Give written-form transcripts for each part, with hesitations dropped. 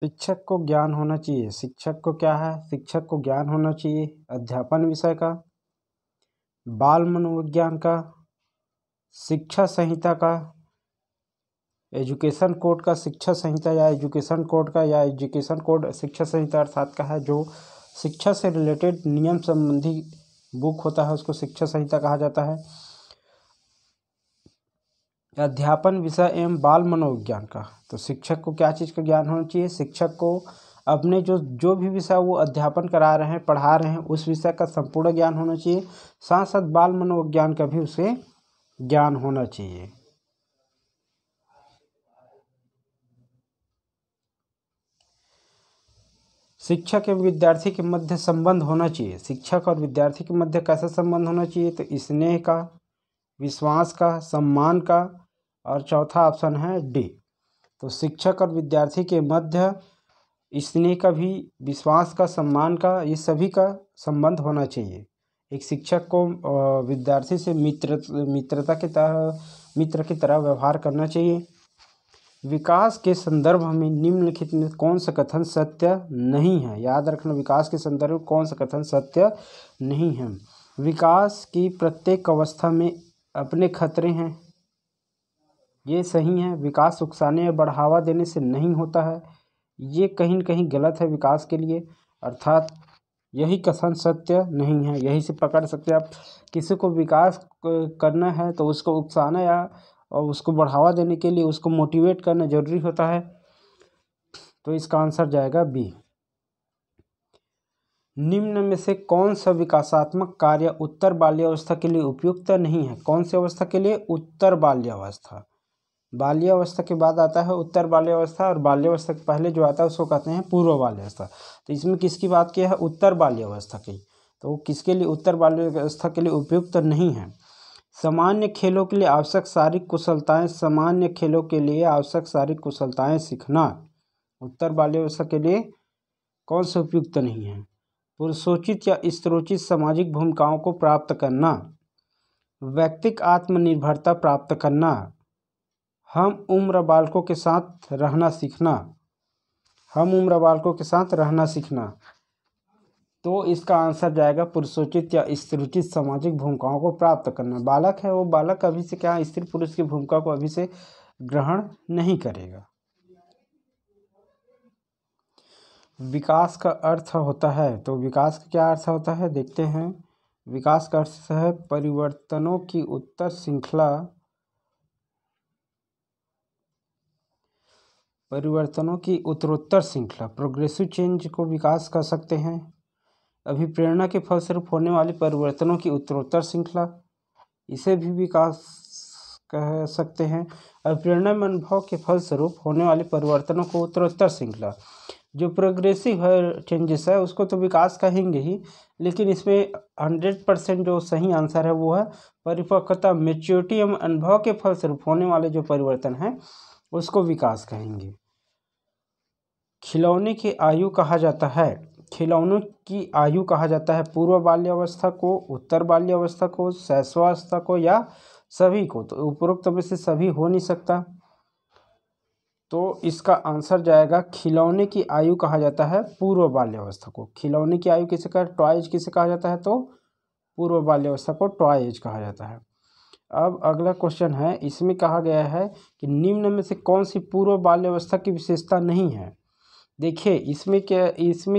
शिक्षक को ज्ञान होना चाहिए। शिक्षक को क्या है? शिक्षक को ज्ञान होना चाहिए अध्यापन विषय का, बाल मनोविज्ञान का, शिक्षा संहिता का, एजुकेशन कोड का, शिक्षा संहिता या एजुकेशन कोड का, या एजुकेशन कोड शिक्षा संहिता अर्थात का है जो शिक्षा से रिलेटेड नियम संबंधी बुक होता है उसको शिक्षा संहिता कहा जाता है। अध्यापन विषय एवं बाल मनोविज्ञान का, तो शिक्षक को क्या चीज़ का ज्ञान होना चाहिए? शिक्षक को अपने जो भी विषय वो अध्यापन करा रहे हैं, पढ़ा रहे हैं, उस विषय का संपूर्ण ज्ञान होना चाहिए। साथ साथ बाल मनोविज्ञान का भी उसे ज्ञान होना चाहिए। शिक्षक एवं विद्यार्थी के मध्य संबंध होना चाहिए। शिक्षक और विद्यार्थी के मध्य कैसा संबंध होना चाहिए? तो स्नेह का, विश्वास का, सम्मान का, और चौथा ऑप्शन है डी। तो शिक्षक और विद्यार्थी के मध्य स्नेह का भी, विश्वास का, सम्मान का, ये सभी का संबंध होना चाहिए। एक शिक्षक को विद्यार्थी से मित्र की तरह व्यवहार करना चाहिए। विकास के संदर्भ में निम्नलिखित में कौन सा कथन सत्य नहीं है? याद रखना, विकास के संदर्भ में कौन सा कथन सत्य नहीं है? विकास की प्रत्येक अवस्था में अपने खतरे हैं, ये सही है। विकास उकसाने या बढ़ावा देने से नहीं होता है, ये कहीं न कहीं गलत है विकास के लिए, अर्थात यही कथन सत्य नहीं है। यही से पकड़ सकते हैं आप। किसी को विकास करना है तो उसको उकसाना या और उसको बढ़ावा देने के लिए उसको मोटिवेट करना जरूरी होता है। तो इसका आंसर जाएगा बी। निम्न में से कौन सा विकासात्मक कार्य उत्तर बाल्यावस्था के लिए उपयुक्त नहीं है? कौन सी अवस्था के लिए? उत्तर बाल्यावस्था। बाल्यावस्था के बाद आता है उत्तर बाल्यावस्था, और बाल्यावस्था के पहले जो आता है उसको कहते हैं पूर्व बाल्यावस्था। तो इसमें किसकी बात की है? उत्तर बाल्यावस्था की। तो वो किसके लिए उत्तर बाल्यावस्था के लिए उपयुक्त नहीं है? सामान्य खेलों के लिए आवश्यक शारीरिक कुशलताएं, सामान्य खेलों के लिए आवश्यक शारीरिक कुशलताएं सीखना उत्तर बाल्यावस्था के लिए कौन से उपयुक्त नहीं है? पुरुषोचित या स्त्रोचित सामाजिक भूमिकाओं को प्राप्त करना, व्यक्तिक आत्मनिर्भरता प्राप्त करना, हम उम्र बालकों के साथ रहना सीखना, हम उम्र बालकों के साथ रहना सीखना। तो इसका आंसर जाएगा पुरुषोचित या स्त्रीचित सामाजिक भूमिकाओं को प्राप्त करना। बालक है वो बालक अभी से क्या स्त्री पुरुष की भूमिका को अभी से ग्रहण नहीं करेगा। विकास का अर्थ होता है, तो विकास का क्या अर्थ होता है देखते हैं। विकास का अर्थ है परिवर्तनों की उत्तर श्रृंखला, परिवर्तनों की उत्तरोत्तर श्रृंखला, प्रोग्रेसिव चेंज को विकास कर सकते हैं। अभिप्रेरणा के फलस्वरूप होने वाली परिवर्तनों की उत्तरोत्तर श्रृंखला, इसे भी विकास कह सकते हैं। अभिप्रेरणा में अनुभव के फलस्वरूप होने वाले परिवर्तनों को उत्तरोत्तर श्रृंखला। जो प्रोग्रेसिव चेंजेस है उसको तो विकास कहेंगे ही, लेकिन इसमें 100% जो सही आंसर है वो है परिपक्वता, मेच्योरिटी एवं अनुभव के फलस्वरूप होने वाले जो परिवर्तन हैं उसको विकास कहेंगे। खिलौने की आयु कहा जाता है, खिलौनों की आयु कहा जाता है पूर्व बाल्यावस्था को, उत्तर बाल्यावस्था को, शैशवावस्था को, या सभी को? तो उपरोक्त में से सभी हो नहीं सकता, तो इसका आंसर जाएगा खिलौने की आयु कहा जाता है पूर्व बाल्यावस्था को। खिलौने की आयु किसे कहा, टॉय एज किसे कहा जाता है? तो पूर्व बाल्यावस्था को टॉय एज कहा जाता है। अब अगला क्वेश्चन है, इसमें कहा गया है कि निम्न में से कौन सी पूर्व बाल्यावस्था की विशेषता नहीं है? देखिए इसमें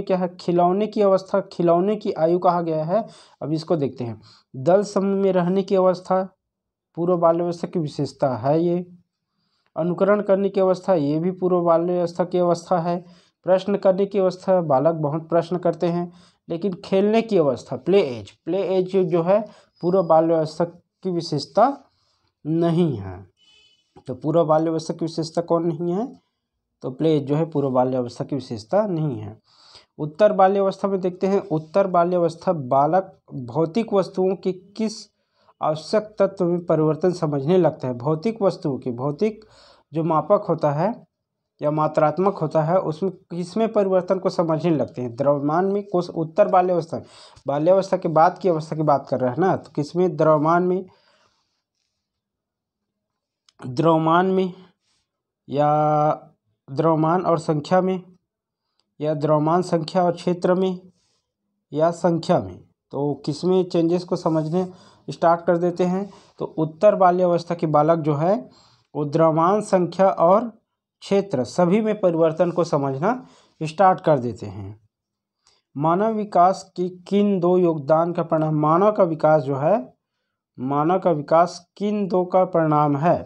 क्या है, खिलौने की अवस्था, खिलौने की आयु कहा गया है। अब इसको देखते हैं। दल समूह में रहने की अवस्था पूर्व बाल्यावस्था की विशेषता है ये। अनुकरण करने की अवस्था, ये भी पूर्व बाल्यावस्था की अवस्था है। प्रश्न करने की अवस्था, बालक बहुत प्रश्न करते हैं। लेकिन खेलने की अवस्था, प्ले एज जो है पूर्व बाल्यावस्था की विशेषता नहीं है। तो पूर्व बाल्यावस्था की विशेषता कौन नहीं है? तो प्ले एज जो है पूर्व बाल्यावस्था की विशेषता नहीं है। उत्तर बाल्यावस्था में देखते हैं। उत्तर बाल्यावस्था बालक भौतिक वस्तुओं के किस आवश्यक तत्व में परिवर्तन समझने लगता है? भौतिक वस्तुओं की, भौतिक जो मापक होता है या मात्रात्मक होता है उसमें किसमें परिवर्तन को समझने लगते हैं? द्रव्यमान में। कुछ उत्तर बाल्यावस्था के बाद की अवस्था की बात कर रहे हैं ना, तो किसमें? द्रव्यमान में या द्रव्यमान और संख्या में, या द्रव्यमान संख्या और क्षेत्र में या संख्या में। तो किसमें चेंजेस को समझने स्टार्ट कर देते हैं। तो उत्तर बाल्यावस्था के बालक जो है वो द्रव्यमान संख्या और क्षेत्र सभी में परिवर्तन को समझना स्टार्ट कर देते हैं। मानव विकास की किन दो योगदान का परिणाम, मानव का विकास जो है, मानव का विकास किन दो का परिणाम है।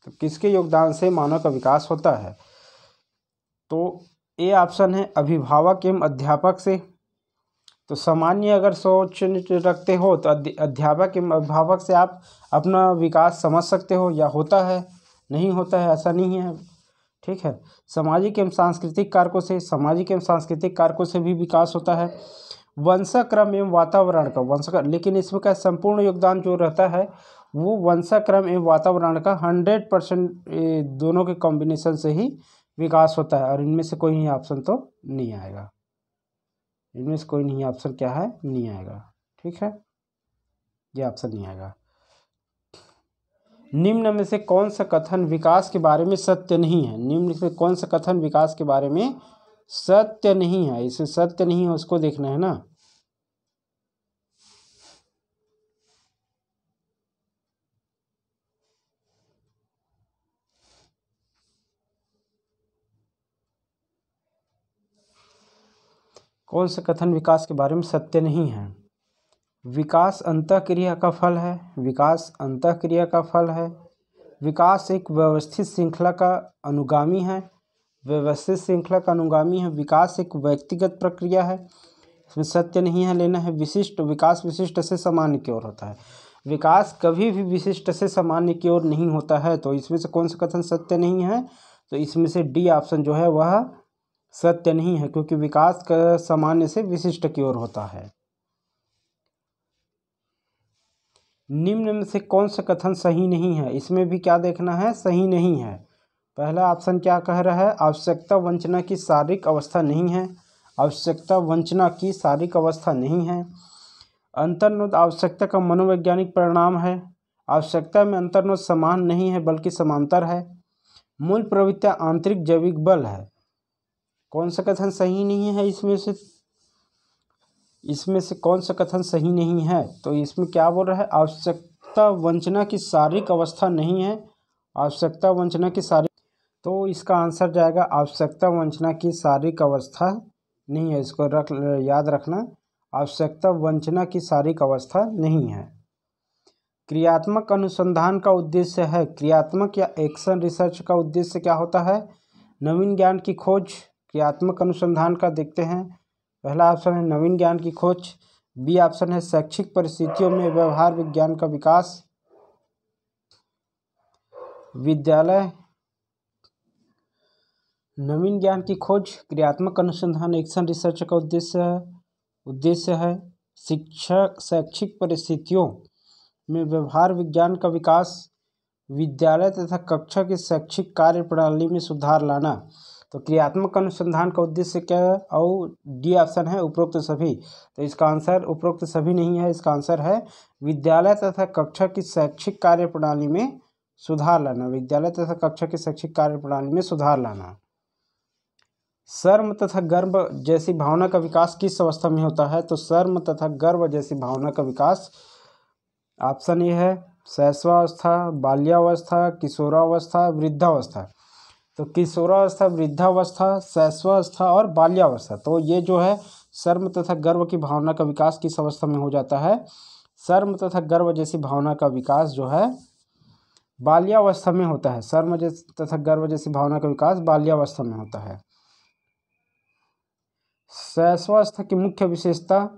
तो किसके योगदान से मानव का विकास होता है। तो ए ऑप्शन है अभिभावक एवं अध्यापक से। तो सामान्य अगर सोच रखते हो तो अध्यापक एवं अभिभावक से आप अपना विकास समझ सकते हो, या होता है नहीं होता है ऐसा नहीं है, ठीक है। सामाजिक एवं सांस्कृतिक कारकों से, सामाजिक एवं सांस्कृतिक कारकों से भी विकास होता है। वंशाक्रम एवं वातावरण का, वंशाक्रम, लेकिन इसमें का संपूर्ण योगदान जो रहता है वो वंशाक्रम एवं वातावरण का 100% दोनों के कॉम्बिनेशन से ही विकास होता है। और इनमें से कोई ही ऑप्शन तो नहीं आएगा, इनमें से कोई नहीं ऑप्शन क्या है, नहीं आएगा, ठीक है, ये ऑप्शन नहीं आएगा। निम्न में से कौन सा कथन विकास के बारे में सत्य नहीं है। निम्न में कौन सा कथन विकास के बारे में सत्य नहीं है। इसे सत्य नहीं है उसको देखना है ना। कौन सा कथन विकास के बारे में सत्य नहीं है। विकास अंतःक्रिया का फल है, विकास अंतःक्रिया का फल है। विकास एक व्यवस्थित श्रृंखला का अनुगामी है, व्यवस्थित श्रृंखला का अनुगामी है। विकास एक व्यक्तिगत प्रक्रिया है, इसमें सत्य नहीं है, लेना है। विशिष्ट, विकास विशिष्ट से सामान्य की ओर होता है। विकास कभी भी विशिष्ट से सामान्य की ओर नहीं होता है। तो इसमें से कौन सा कथन सत्य नहीं है। तो इसमें से डी ऑप्शन जो है वह सत्य नहीं है, क्योंकि विकास का सामान्य से विशिष्ट की ओर होता है। निम्न में से कौन सा कथन सही नहीं है। इसमें भी क्या देखना है, सही नहीं है। पहला ऑप्शन क्या कह रहा है, आवश्यकता वंचना की शारीरिक अवस्था नहीं है, आवश्यकता वंचना की शारीरिक अवस्था नहीं है। अंतर्नोद आवश्यकता का मनोवैज्ञानिक परिणाम है, आवश्यकता में अंतर्नोद समान नहीं है बल्कि समांतर है। मूल प्रवृत्तियां आंतरिक जैविक बल है। कौन सा कथन सही नहीं है इसमें से कौन सा कथन सही नहीं है। तो इसमें क्या बोल रहा है, आवश्यकता वंचना की शारीरिक अवस्था नहीं है, आवश्यकता वंचना की शारीरिक, तो इसका आंसर जाएगा आवश्यकता वंचना की शारीरिक अवस्था नहीं है। इसको याद रखना, आवश्यकता वंचना की शारीरिक अवस्था नहीं है। क्रियात्मक अनुसंधान का उद्देश्य है, क्रियात्मक या एक्शन रिसर्च का उद्देश्य क्या होता है, नवीन ज्ञान की खोज। क्रियात्मक अनुसंधान का देखते हैं। पहला ऑप्शन है नवीन ज्ञान की खोज, बी ऑप्शन है शैक्षिक परिस्थितियों में व्यवहार विज्ञान का विकास। विद्यालय, नवीन ज्ञान की खोज, क्रियात्मक अनुसंधान, एक्शन रिसर्च का उद्देश्य है। शिक्षक, शैक्षिक परिस्थितियों में व्यवहार विज्ञान का विकास, विद्यालय तथा कक्षा की शैक्षिक कार्य प्रणाली में सुधार लाना। तो क्रियात्मक अनुसंधान का उद्देश्य क्या है, और डी ऑप्शन है उपरोक्त सभी। तो इसका आंसर उपरोक्त सभी नहीं है, इसका आंसर है विद्यालय तथा कक्षा की शैक्षिक कार्य प्रणाली में सुधार लाना, विद्यालय तथा कक्षा की शैक्षिक कार्य प्रणाली में सुधार लाना। शर्म तथा गर्व जैसी भावना का विकास किस अवस्था में होता है। तो शर्म तथा गर्व जैसी भावना का विकास ऑप्शन ए है शैशवावस्था, बाल्यावस्था, किशोरावस्था, वृद्धावस्था। तो किशोरावस्था, वृद्धावस्था, शैशवावस्था और बाल्यावस्था। तो ये जो है शर्म तथा गर्व की भावना का विकास किस अवस्था में हो जाता है, शर्म तथा गर्व जैसी भावना का विकास जो है बाल्यावस्था में होता है। शर्म तथा गर्व जैसी भावना का विकास बाल्यावस्था में होता है। शैशवावस्था की मुख्य विशेषता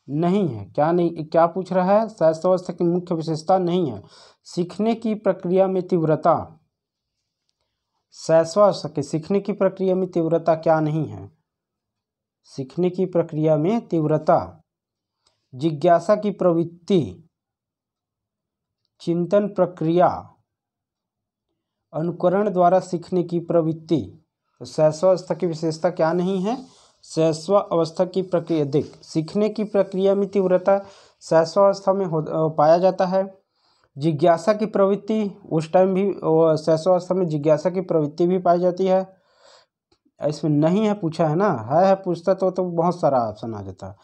नहीं है, क्या नहीं, क्या पूछ रहा है, शैशवावस्था की मुख्य विशेषता नहीं है सीखने की प्रक्रिया में तीव्रता। शैशवावस्था के सीखने की प्रक्रिया में तीव्रता क्या नहीं है, सीखने की प्रक्रिया में तीव्रता, जिज्ञासा की प्रवृत्ति, चिंतन प्रक्रिया, अनुकरण द्वारा सीखने की प्रवृत्ति। तो शैशवावस्था की विशेषता क्या नहीं है, शैशवावस्था की प्रक्रिया, देख सीखने की प्रक्रिया में तीव्रता शैशवावस्था में पाया जाता है। जिज्ञासा की प्रवृत्ति उस टाइम भी शैशवावस्था में जिज्ञासा की प्रवृत्ति भी पाई जाती है। इसमें नहीं है पूछा है ना, है पूछता तो बहुत सारा ऑप्शन आ जाता।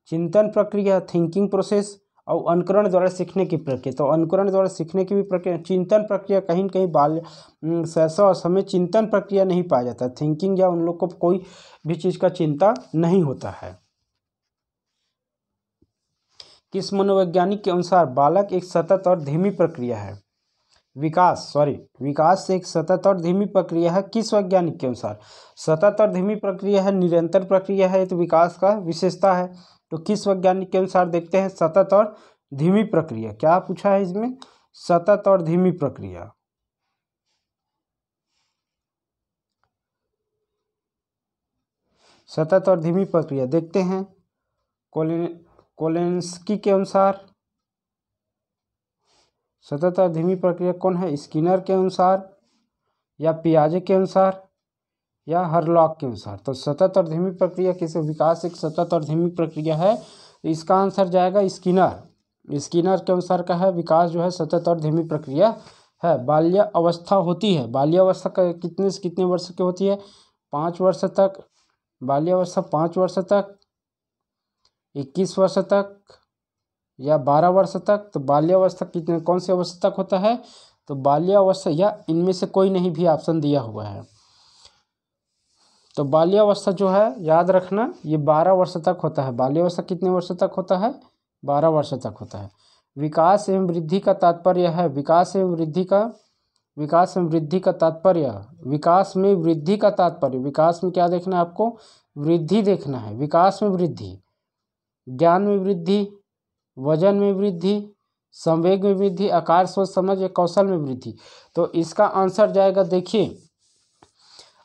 चिंतन प्रक्रिया, थिंकिंग प्रोसेस, और अनुकरण द्वारा सीखने की प्रक्रिया। तो अनुकरण द्वारा सीखने की भी प्रक्रिया, चिंतन प्रक्रिया कहीं न कहीं बाल शैशव अवस्था में चिंतन प्रक्रिया नहीं पाया जाता, थिंकिंग या उन लोग को कोई भी चीज़ का चिंता नहीं होता है। किस मनोवैज्ञानिक के अनुसार बालक एक सतत और धीमी प्रक्रिया है? विकास एक सतत और धीमी प्रक्रिया है। किस वैज्ञानिक के अनुसार? सतत और धीमी प्रक्रिया है, निरंतर प्रक्रिया है, तो विकास का विशेषता है। तो किस वैज्ञानिक के अनुसार देखते हैं सतत और धीमी प्रक्रिया, क्या पूछा है इसमें? सतत और धीमी प्रक्रिया। सतत और धीमी प्रक्रिया देखते हैं। कोलेंस्की के अनुसार सतत और धीमी प्रक्रिया कौन है? स्किनर के अनुसार, या पियाजे के अनुसार, या हरलॉक के अनुसार। तो सतत और धीमी प्रक्रिया किस? विकास एक सतत और धीमी प्रक्रिया है, तो इसका आंसर जाएगा स्किनर के अनुसार का है, विकास जो है सतत और धीमी प्रक्रिया है। बाल्य अवस्था होती है, बाल्य अवस्था कितने से कितने वर्ष की होती है? 5 वर्ष तक। बाल्य अवस्था 5 वर्ष तक, 21 वर्ष तक, या 12 वर्ष तक। तो बाल्य अवस्था कितने कौन सी अवस्था तक होता है? तो बाल्य अवस्था या इनमें से कोई नहीं भी ऑप्शन दिया हुआ है। तो बाल्य अवस्था जो है याद रखना ये 12 वर्ष तक होता है। बाल्य अवस्था कितने वर्ष तक होता है? 12 वर्ष तक होता है। विकास एवं वृद्धि का तात्पर्य है, विकास में वृद्धि का तात्पर्य, विकास में वृद्धि का तात्पर्य, विकास में क्या देखना है आपको? वृद्धि देखना है। विकास में वृद्धि, ज्ञान में वृद्धि, वजन में वृद्धि, संवेग में वृद्धि, आकार, सोच, समझ या कौशल में वृद्धि। तो इसका आंसर जाएगा, देखिए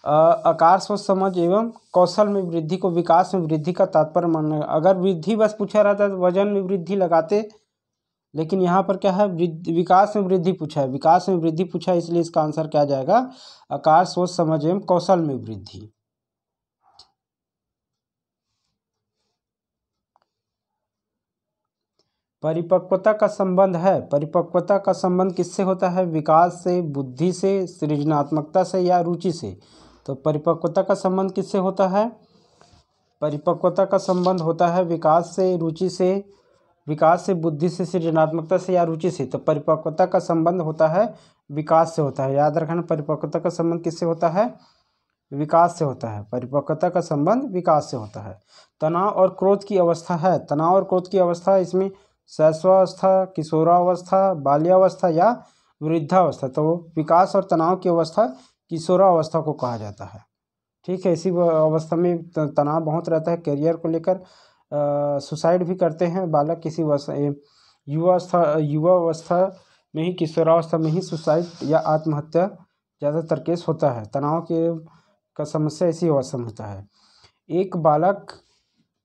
आकार, सोच, समझ एवं कौशल में वृद्धि को विकास में वृद्धि का तात्पर्य मानना। अगर वृद्धि बस पूछा रहता तो वजन में वृद्धि लगाते, लेकिन यहाँ पर क्या है? विकास में वृद्धि पूछा है, विकास में वृद्धि पूछा है, इसलिए इसका आंसर क्या जाएगा? आकार, सोच, समझ एवं कौशल में वृद्धि। परिपक्वता का संबंध है, परिपक्वता का संबंध किससे होता है? विकास से, बुद्धि से, सृजनात्मकता से, या रुचि से। तो परिपक्वता का संबंध किससे होता है? परिपक्वता का संबंध होता है विकास से, रुचि से, विकास से, बुद्धि से, सृजनात्मकता से, या रुचि से। तो परिपक्वता का संबंध होता है विकास से होता है। याद रखना, परिपक्वता का संबंध किससे होता है? विकास से होता है। परिपक्वता का संबंध विकास से होता है। तनाव और क्रोध की अवस्था है, तनाव और क्रोध की अवस्था इसमें शैशवावस्था, किशोरावस्था, बाल्यावस्था या वृद्धावस्था। तो विकास और तनाव की अवस्था किशोरावस्था को कहा जाता है। ठीक है, इसी अवस्था में तनाव बहुत रहता है, करियर को लेकर सुसाइड भी करते हैं बालक किसी युवा अवस्था में ही, किशोरावस्था में ही सुसाइड या आत्महत्या ज़्यादातर केस होता है। तनाव का समस्या इसी अवस्था में होता है। एक बालक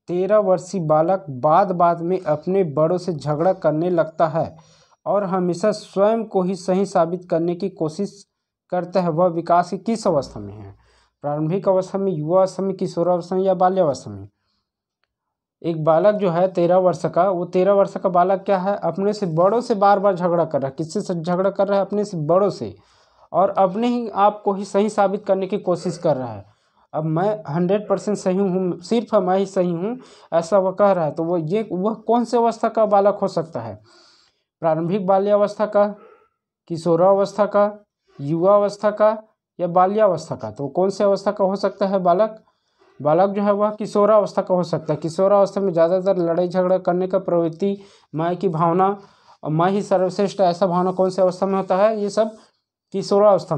13 वर्षीय बालक बाद में अपने बड़ों से झगड़ा करने लगता है और हमेशा स्वयं को ही सही साबित करने की कोशिश करता है, वह विकास की किस अवस्था में है? प्रारंभिक अवस्था में, युवा अवस्था में, किशोरावस्था में, या बाल्यावस्था में? एक बालक जो है 13 वर्ष का, वो 13 वर्ष का बालक क्या है? अपने से बड़ों से बार बार झगड़ा कर रहा है। किससे झगड़ा कर रहा है? अपने से बड़ों से, और अपने ही आप को ही सही साबित करने की कोशिश कर रहा है। अब मैं 100% सही हूँ, सिर्फ मैं ही सही हूँ, ऐसा वह कह रहा है। तो वह कौन से अवस्था का बालक हो सकता है? प्रारंभिक बाल्यावस्था का, किशोरावस्था का, युवावस्था का, या बाल्यावस्था का? तो कौन से अवस्था का हो सकता है बालक? बालक जो है वह किशोरावस्था का हो सकता है। किशोरावस्था में ज़्यादातर लड़ाई झगड़ा करने का प्रवृत्ति, मैं की भावना और मैं ही सर्वश्रेष्ठ, ऐसा भावना कौन से अवस्था में होता है? ये सब किशोरावस्था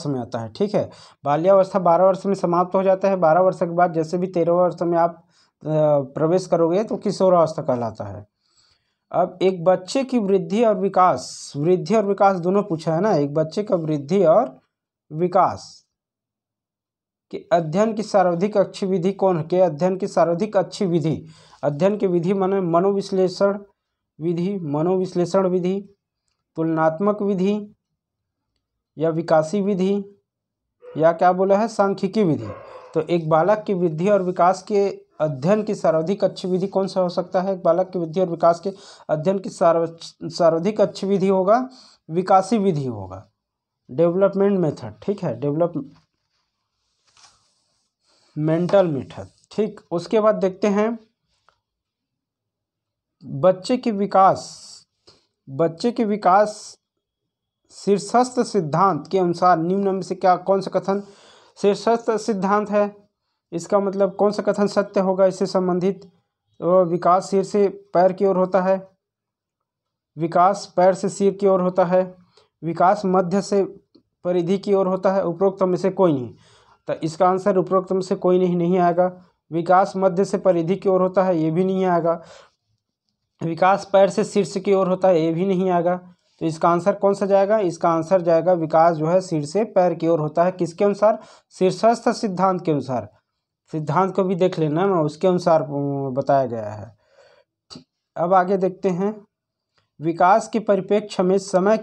में आता है। ठीक है, बाल्यावस्था 12 वर्ष में समाप्त हो जाता है। 12 वर्ष के बाद जैसे भी 13 वर्ष में आप प्रवेश करोगे तो किशोरावस्था कहलाता है। अब एक बच्चे की वृद्धि और विकास दोनों पूछा है ना। एक बच्चे का वृद्धि और विकास के अध्ययन की सर्वाधिक अच्छी विधि कौन के? अध्ययन की सर्वाधिक अच्छी विधि, अध्ययन की विधि माने मनोविश्लेषण विधि, तुलनात्मक विधि, या विकासी विधि, या क्या बोला है? सांख्यिकी विधि। तो एक बालक की वृद्धि और विकास के अध्ययन की सर्वाधिक अच्छी विधि कौन सा हो सकता है? एक बालक की वृद्धि और विकास के अध्ययन की सर्वाधिक अच्छी विधि होगा विकासी विधि होगा, डेवलपमेंट मेथड। ठीक है, मेंटल मेथड। ठीक, उसके बाद देखते हैं बच्चे के विकास शीर्षस्थ सिद्धांत के अनुसार निम्न में से क्या कौन सा कथन शीर्षस्थ सिद्धांत है। इसका मतलब कौन सा कथन सत्य होगा इससे संबंधित। तो विकास सिर से पैर की ओर होता है, विकास पैर से सिर की ओर होता है, विकास मध्य से परिधि की ओर होता है, उपरोक्त में से कोई नहीं। तो इसका आंसर उपरोक्त में से कोई नहीं आएगा। विकास मध्य से परिधि की ओर होता है, ये भी नहीं आएगा। विकास पैर से शीर्ष की ओर होता है, ये भी नहीं आएगा। तो इसका आंसर कौन सा जाएगा। इसका आंसर जाएगा विकास जो है सिर से पैर की ओर होता है। किसके अनुसार। शीर्षस्थ सिद्धांत के अनुसार। सिद्धांत को भी देख लेना ना, उसके अनुसार बताया गया है। अब आगे देखते हैं विकास के परिप्रेक्ष्य में समय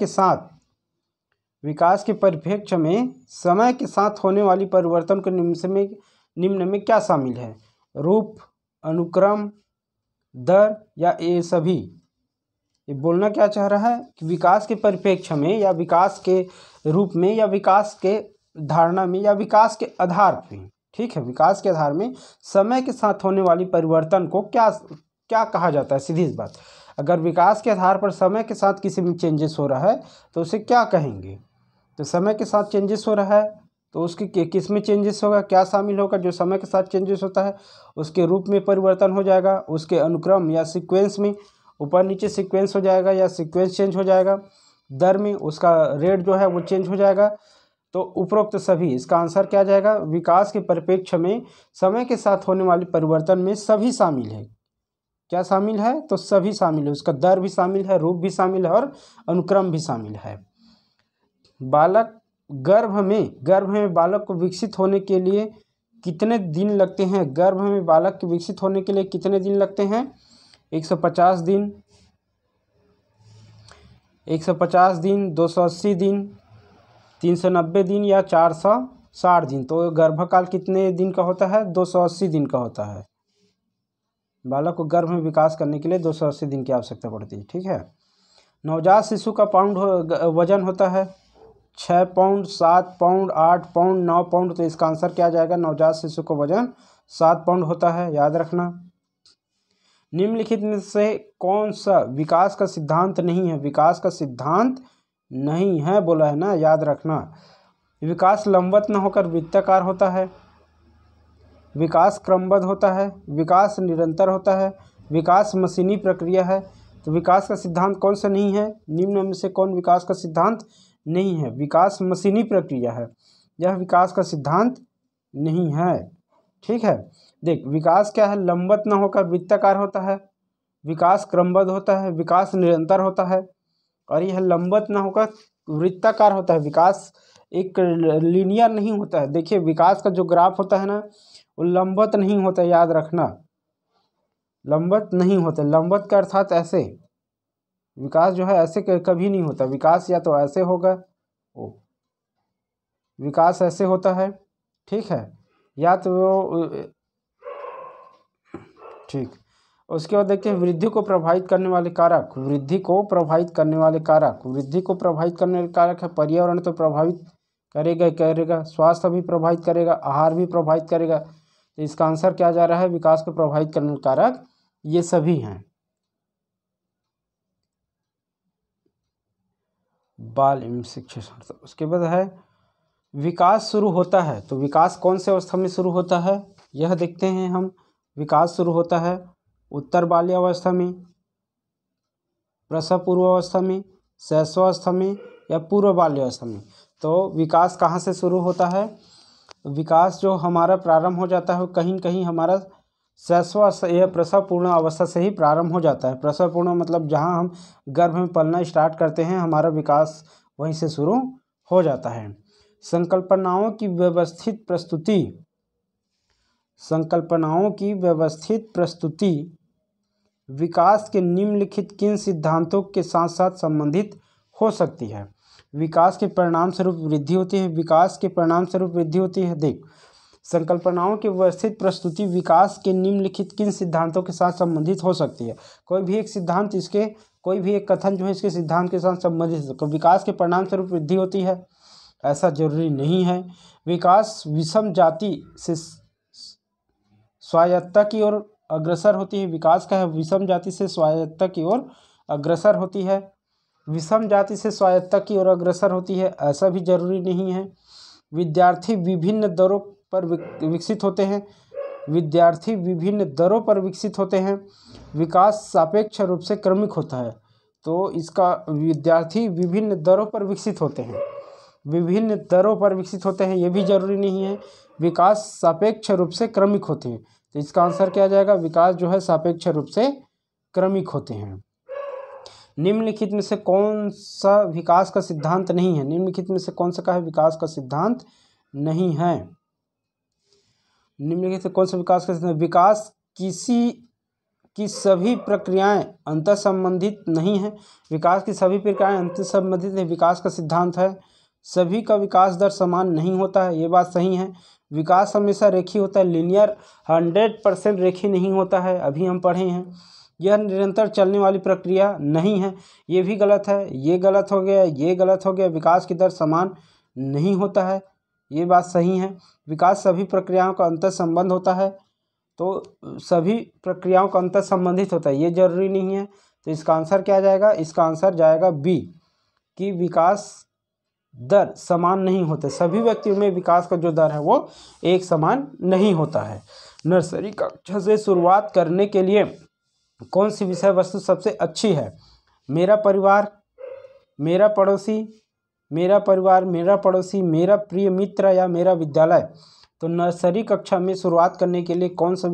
के साथ होने वाली परिवर्तन के निम्न में क्या शामिल है। रूप, अनुक्रम, दर या ये सभी। ये बोलना क्या चाह रहा है कि विकास के परिप्रेक्ष्य में या विकास के रूप में या विकास के धारणा में या विकास के आधार पे, ठीक है, विकास के आधार में समय के साथ होने वाली परिवर्तन को क्या कहा जाता है। सीधी सी बात, अगर विकास के आधार पर समय के साथ किसी में चेंजेस हो रहा है तो उसे क्या कहेंगे। तो समय के साथ चेंजेस हो रहा है तो उसके किस में चेंजेस होगा, क्या शामिल होगा। जो समय के साथ चेंजेस होता है उसके रूप में परिवर्तन हो जाएगा, उसके अनुक्रम या सीक्वेंस में ऊपर नीचे सीक्वेंस हो जाएगा या सीक्वेंस चेंज हो जाएगा, दर में उसका रेट जो है वो चेंज हो जाएगा। तो उपरोक्त सभी, इसका आंसर क्या जाएगा। विकास के परिप्रेक्ष्य में समय के साथ होने वाले परिवर्तन में सभी शामिल है। क्या शामिल है। तो सभी शामिल है, उसका दर भी शामिल है, रूप भी शामिल है और अनुक्रम भी शामिल है। बालक गर्भ में बालक को विकसित होने के लिए कितने दिन लगते हैं। गर्भ में बालक के विकसित होने के लिए कितने दिन लगते हैं। 150 दिन, 150 दिन, 280 दिन, 390 दिन या 460 दिन। तो गर्भकाल कितने दिन का होता है। 280 दिन का होता है। बालक को गर्भ में विकास करने के लिए 280 दिन की आवश्यकता पड़ती है। ठीक है। नवजात शिशु का वजन होता है 6 पाउंड, 7 पाउंड, 8 पाउंड, 9 पाउंड। तो इसका आंसर क्या जाएगा। नवजात शिशु का वजन 7 पाउंड होता है, याद रखना। निम्नलिखित में से कौन सा विकास का सिद्धांत नहीं है। विकास का सिद्धांत नहीं है बोला है ना, याद रखना। विकास लंबवत न होकर वृत्ताकार होता है, विकास क्रमबद्ध होता है, विकास निरंतर होता है, विकास मशीनी प्रक्रिया है। तो विकास का सिद्धांत कौन सा नहीं है। निम्न में से कौन विकास का सिद्धांत नहीं है। विकास मशीनी प्रक्रिया है, यह विकास का सिद्धांत नहीं है। ठीक है। देख, विकास क्या है। लंबवत न होकर वृत्ताकार होता है, विकास क्रमबद्ध होता है, विकास निरंतर होता है। और यह लंबवत न होकर वृत्ताकार होता है। विकास एक लीनियर नहीं होता है। देखिए, विकास का जो ग्राफ होता है ना, वो लंबवत नहीं होता, याद रखना। लंबवत नहीं होता। लंबवत का अर्थात ऐसे, विकास जो है ऐसे कभी नहीं होता। विकास या तो ऐसे होगा, विकास ऐसे होता है, ठीक है, या तो ठीक। उसके बाद देखते हैं वृद्धि को प्रभावित करने वाले कारक। वृद्धि को प्रभावित करने वाले कारक है पर्यावरण तो प्रभावित करेगा, स्वास्थ्य भी प्रभावित करेगा, आहार भी प्रभावित करेगा। तो इसका आंसर क्या जा रहा है। विकास को प्रभावित करने वाले कारक ये सभी हैं। बाल एवं शिक्षण। उसके बाद है विकास शुरू होता है। तो विकास कौन से अवस्था में शुरू होता है, यह देखते हैं हम। विकास शुरू होता है उत्तर बाल्यावस्था में, प्रसव पूर्वावस्था में, शैशवावस्था में या पूर्व बाल्यावस्था में। तो विकास कहाँ से शुरू होता है। विकास जो हमारा प्रारंभ हो जाता है कहीं न कहीं हमारा शैशवावस्था या प्रसव पूर्ण अवस्था से ही प्रारंभ हो जाता है। प्रसव पूर्ण मतलब जहाँ हम गर्भ में पलना स्टार्ट करते हैं, हमारा विकास वहीं से शुरू हो जाता है। संकल्पनाओं की व्यवस्थित प्रस्तुति विकास के निम्नलिखित किन सिद्धांतों के साथ साथ संबंधित हो सकती है। विकास के परिणाम स्वरूप वृद्धि होती है। विकास के परिणाम स्वरूप वृद्धि होती है। देख, संकल्पनाओं की व्यवस्थित प्रस्तुति विकास के निम्नलिखित किन सिद्धांतों के साथ संबंधित हो सकती है। कोई भी एक सिद्धांत इसके, कोई भी एक कथन जो है इसके सिद्धांत के साथ संबंधित है। तो विकास के परिणाम स्वरूप वृद्धि होती है, ऐसा जरूरी नहीं है। विकास विषम जाति से स्वायत्तता की ओर अग्रसर होती है। विकास का है विषम जाति से स्वायत्तता की ओर अग्रसर होती है। विषम जाति से स्वायत्तता की ओर अग्रसर होती है ऐसा भी जरूरी नहीं है। विद्यार्थी विभिन्न दरों पर विकसित होते हैं। विद्यार्थी विभिन्न दरों पर विकसित होते हैं। विकास सापेक्ष रूप से क्रमिक होता है। तो इसका विद्यार्थी विभिन्न दरों पर विकसित होते हैं, विभिन्न दरों पर विकसित होते हैं ये भी जरूरी नहीं है। विकास सापेक्ष रूप से क्रमिक होते हैं। तो इसका आंसर क्या आ जाएगा? विकास जो है सापेक्ष रूप से क्रमिक होते हैं। निम्नलिखित में से कौन सा विकास का सिद्धांत नहीं है? निम्नलिखित में से कौन सा का है विकास का सिद्धांत नहीं है? निम्नलिखित से कौन सा विकास का सिद्धांत? विकास किसी की सभी प्रक्रियाएं अंतर संबंधित नहीं है। विकास की सभी प्रक्रियाएं अंतर संबंधित है, विकास का सिद्धांत है। सभी का विकास दर समान नहीं होता है, ये बात सही है। विकास हमेशा रेखीय होता है, लीनियर 100% रेखीय नहीं होता है, अभी हम पढ़े हैं। यह निरंतर चलने वाली प्रक्रिया नहीं है, ये भी गलत है, ये गलत हो गया, ये गलत हो गया। विकास की दर समान नहीं होता है, ये बात सही है। विकास सभी प्रक्रियाओं का अंतर संबंध होता है, तो सभी प्रक्रियाओं का अंतर संबंधित होता है, ये जरूरी नहीं है। तो इसका आंसर क्या जाएगा? इसका आंसर जाएगा बी कि विकास दर समान नहीं होते। सभी व्यक्तियों में विकास का जो दर है वो एक समान नहीं होता है। नर्सरी कक्षा से शुरुआत करने के लिए कौन सी विषय वस्तु सबसे अच्छी है? मेरा परिवार, मेरा पड़ोसी, मेरा परिवार, मेरा पड़ोसी, मेरा प्रिय मित्र या मेरा विद्यालय। तो नर्सरी कक्षा में शुरुआत करने के लिए कौन सा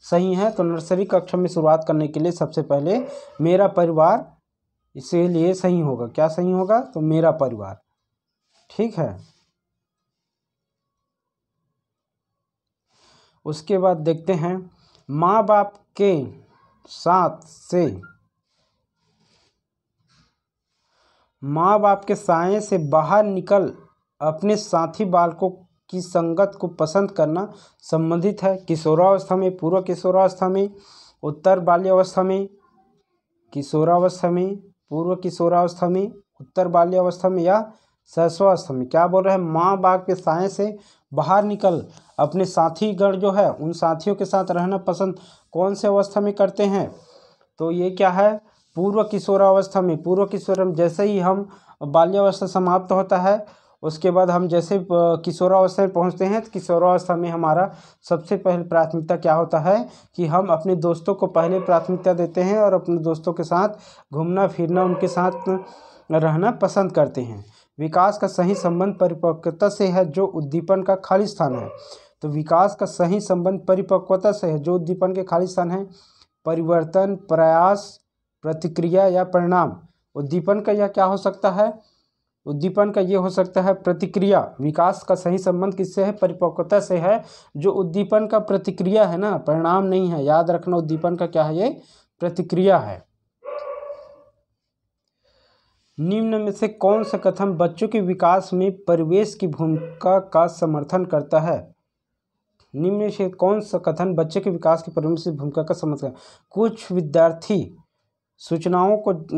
सही है? तो नर्सरी कक्षा में शुरुआत करने के लिए सबसे पहले मेरा परिवार इसीलिए सही होगा। क्या सही होगा? तो मेरा परिवार। ठीक है, उसके बाद देखते हैं माँ बाप के साथ से माँ बाप के साये से बाहर निकल अपने साथी बालकों की संगत को पसंद करना संबंधित है। किशोरावस्था में, पूर्व किशोरावस्था में, उत्तर बाल्यावस्था में, किशोरावस्था में, पूर्व किशोरावस्था में, उत्तर बाल्यावस्था में या शैशवावस्था में। क्या बोल रहे हैं? माँ बाप के साये से बाहर निकल अपने साथीगण जो है उन साथियों के साथ रहना पसंद कौन से अवस्था में करते हैं? तो ये क्या है? पूर्व किशोरावस्था में। पूर्व किशोर में जैसे ही हम बाल्यावस्था समाप्त होता है उसके बाद हम जैसे किशोरावस्था में पहुंचते हैं, तो किशोरावस्था में हमारा सबसे पहले प्राथमिकता क्या होता है कि हम अपने दोस्तों को पहले प्राथमिकता देते हैं और अपने दोस्तों के साथ घूमना फिरना, उनके साथ रहना पसंद करते हैं। विकास का सही संबंध परिपक्वता से है जो उद्दीपन का खाली स्थान है। तो विकास का सही संबंध परिपक्वता से है जो उद्दीपन के खाली स्थान है। परिवर्तन, प्रयास, प्रतिक्रिया या परिणाम। उद्दीपन का यह क्या हो सकता है? उद्दीपन का ये हो सकता है प्रतिक्रिया। विकास का सही संबंध किससे है? परिपक्वता से है जो उद्दीपन का प्रतिक्रिया है ना, परिणाम नहीं है। याद रखना, उद्दीपन का क्या है? ये प्रतिक्रिया है। निम्न में से कौन सा कथन बच्चों के विकास में परिवेश की भूमिका का समर्थन करता है? निम्न में से कौन सा कथन बच्चे के विकास की परिवेश की भूमिका का समर्थन? कुछ विद्यार्थी सूचनाओं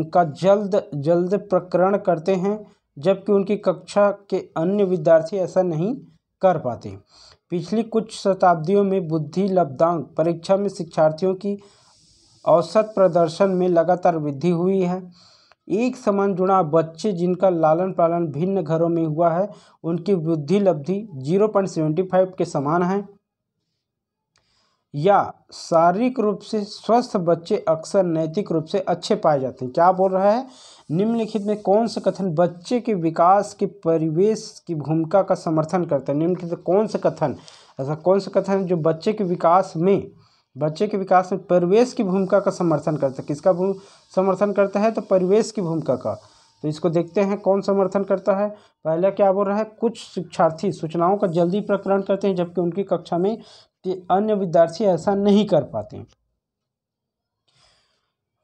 का जल्द प्रकरण करते हैं जबकि उनकी कक्षा के अन्य विद्यार्थी ऐसा नहीं कर पाते। पिछली कुछ शताब्दियों में बुद्धि लब्धांक परीक्षा में शिक्षार्थियों की औसत प्रदर्शन में लगातार वृद्धि हुई है। एक समान जुड़ाव बच्चे जिनका लालन पालन भिन्न घरों में हुआ है उनकी बुद्धि लब्धि 0.75 के समान है। या शारीरिक रूप से स्वस्थ बच्चे अक्सर नैतिक रूप से अच्छे पाए जाते हैं। क्या बोल रहा है? निम्नलिखित में कौन सा कथन बच्चे के विकास के परिवेश की भूमिका का समर्थन करता है? निम्नलिखित में कौन सा कथन, ऐसा कौन सा कथन है जो बच्चे के विकास में परिवेश की भूमिका का समर्थन करता है? किसका समर्थन करता है? तो परिवेश की भूमिका का। तो इसको देखते हैं कौन समर्थन करता है। पहला क्या बोल रहा है? कुछ शिक्षार्थी सूचनाओं का जल्दी प्रकरण करते हैं जबकि उनकी कक्षा में कि अन्य विद्यार्थी ऐसा नहीं कर पाते।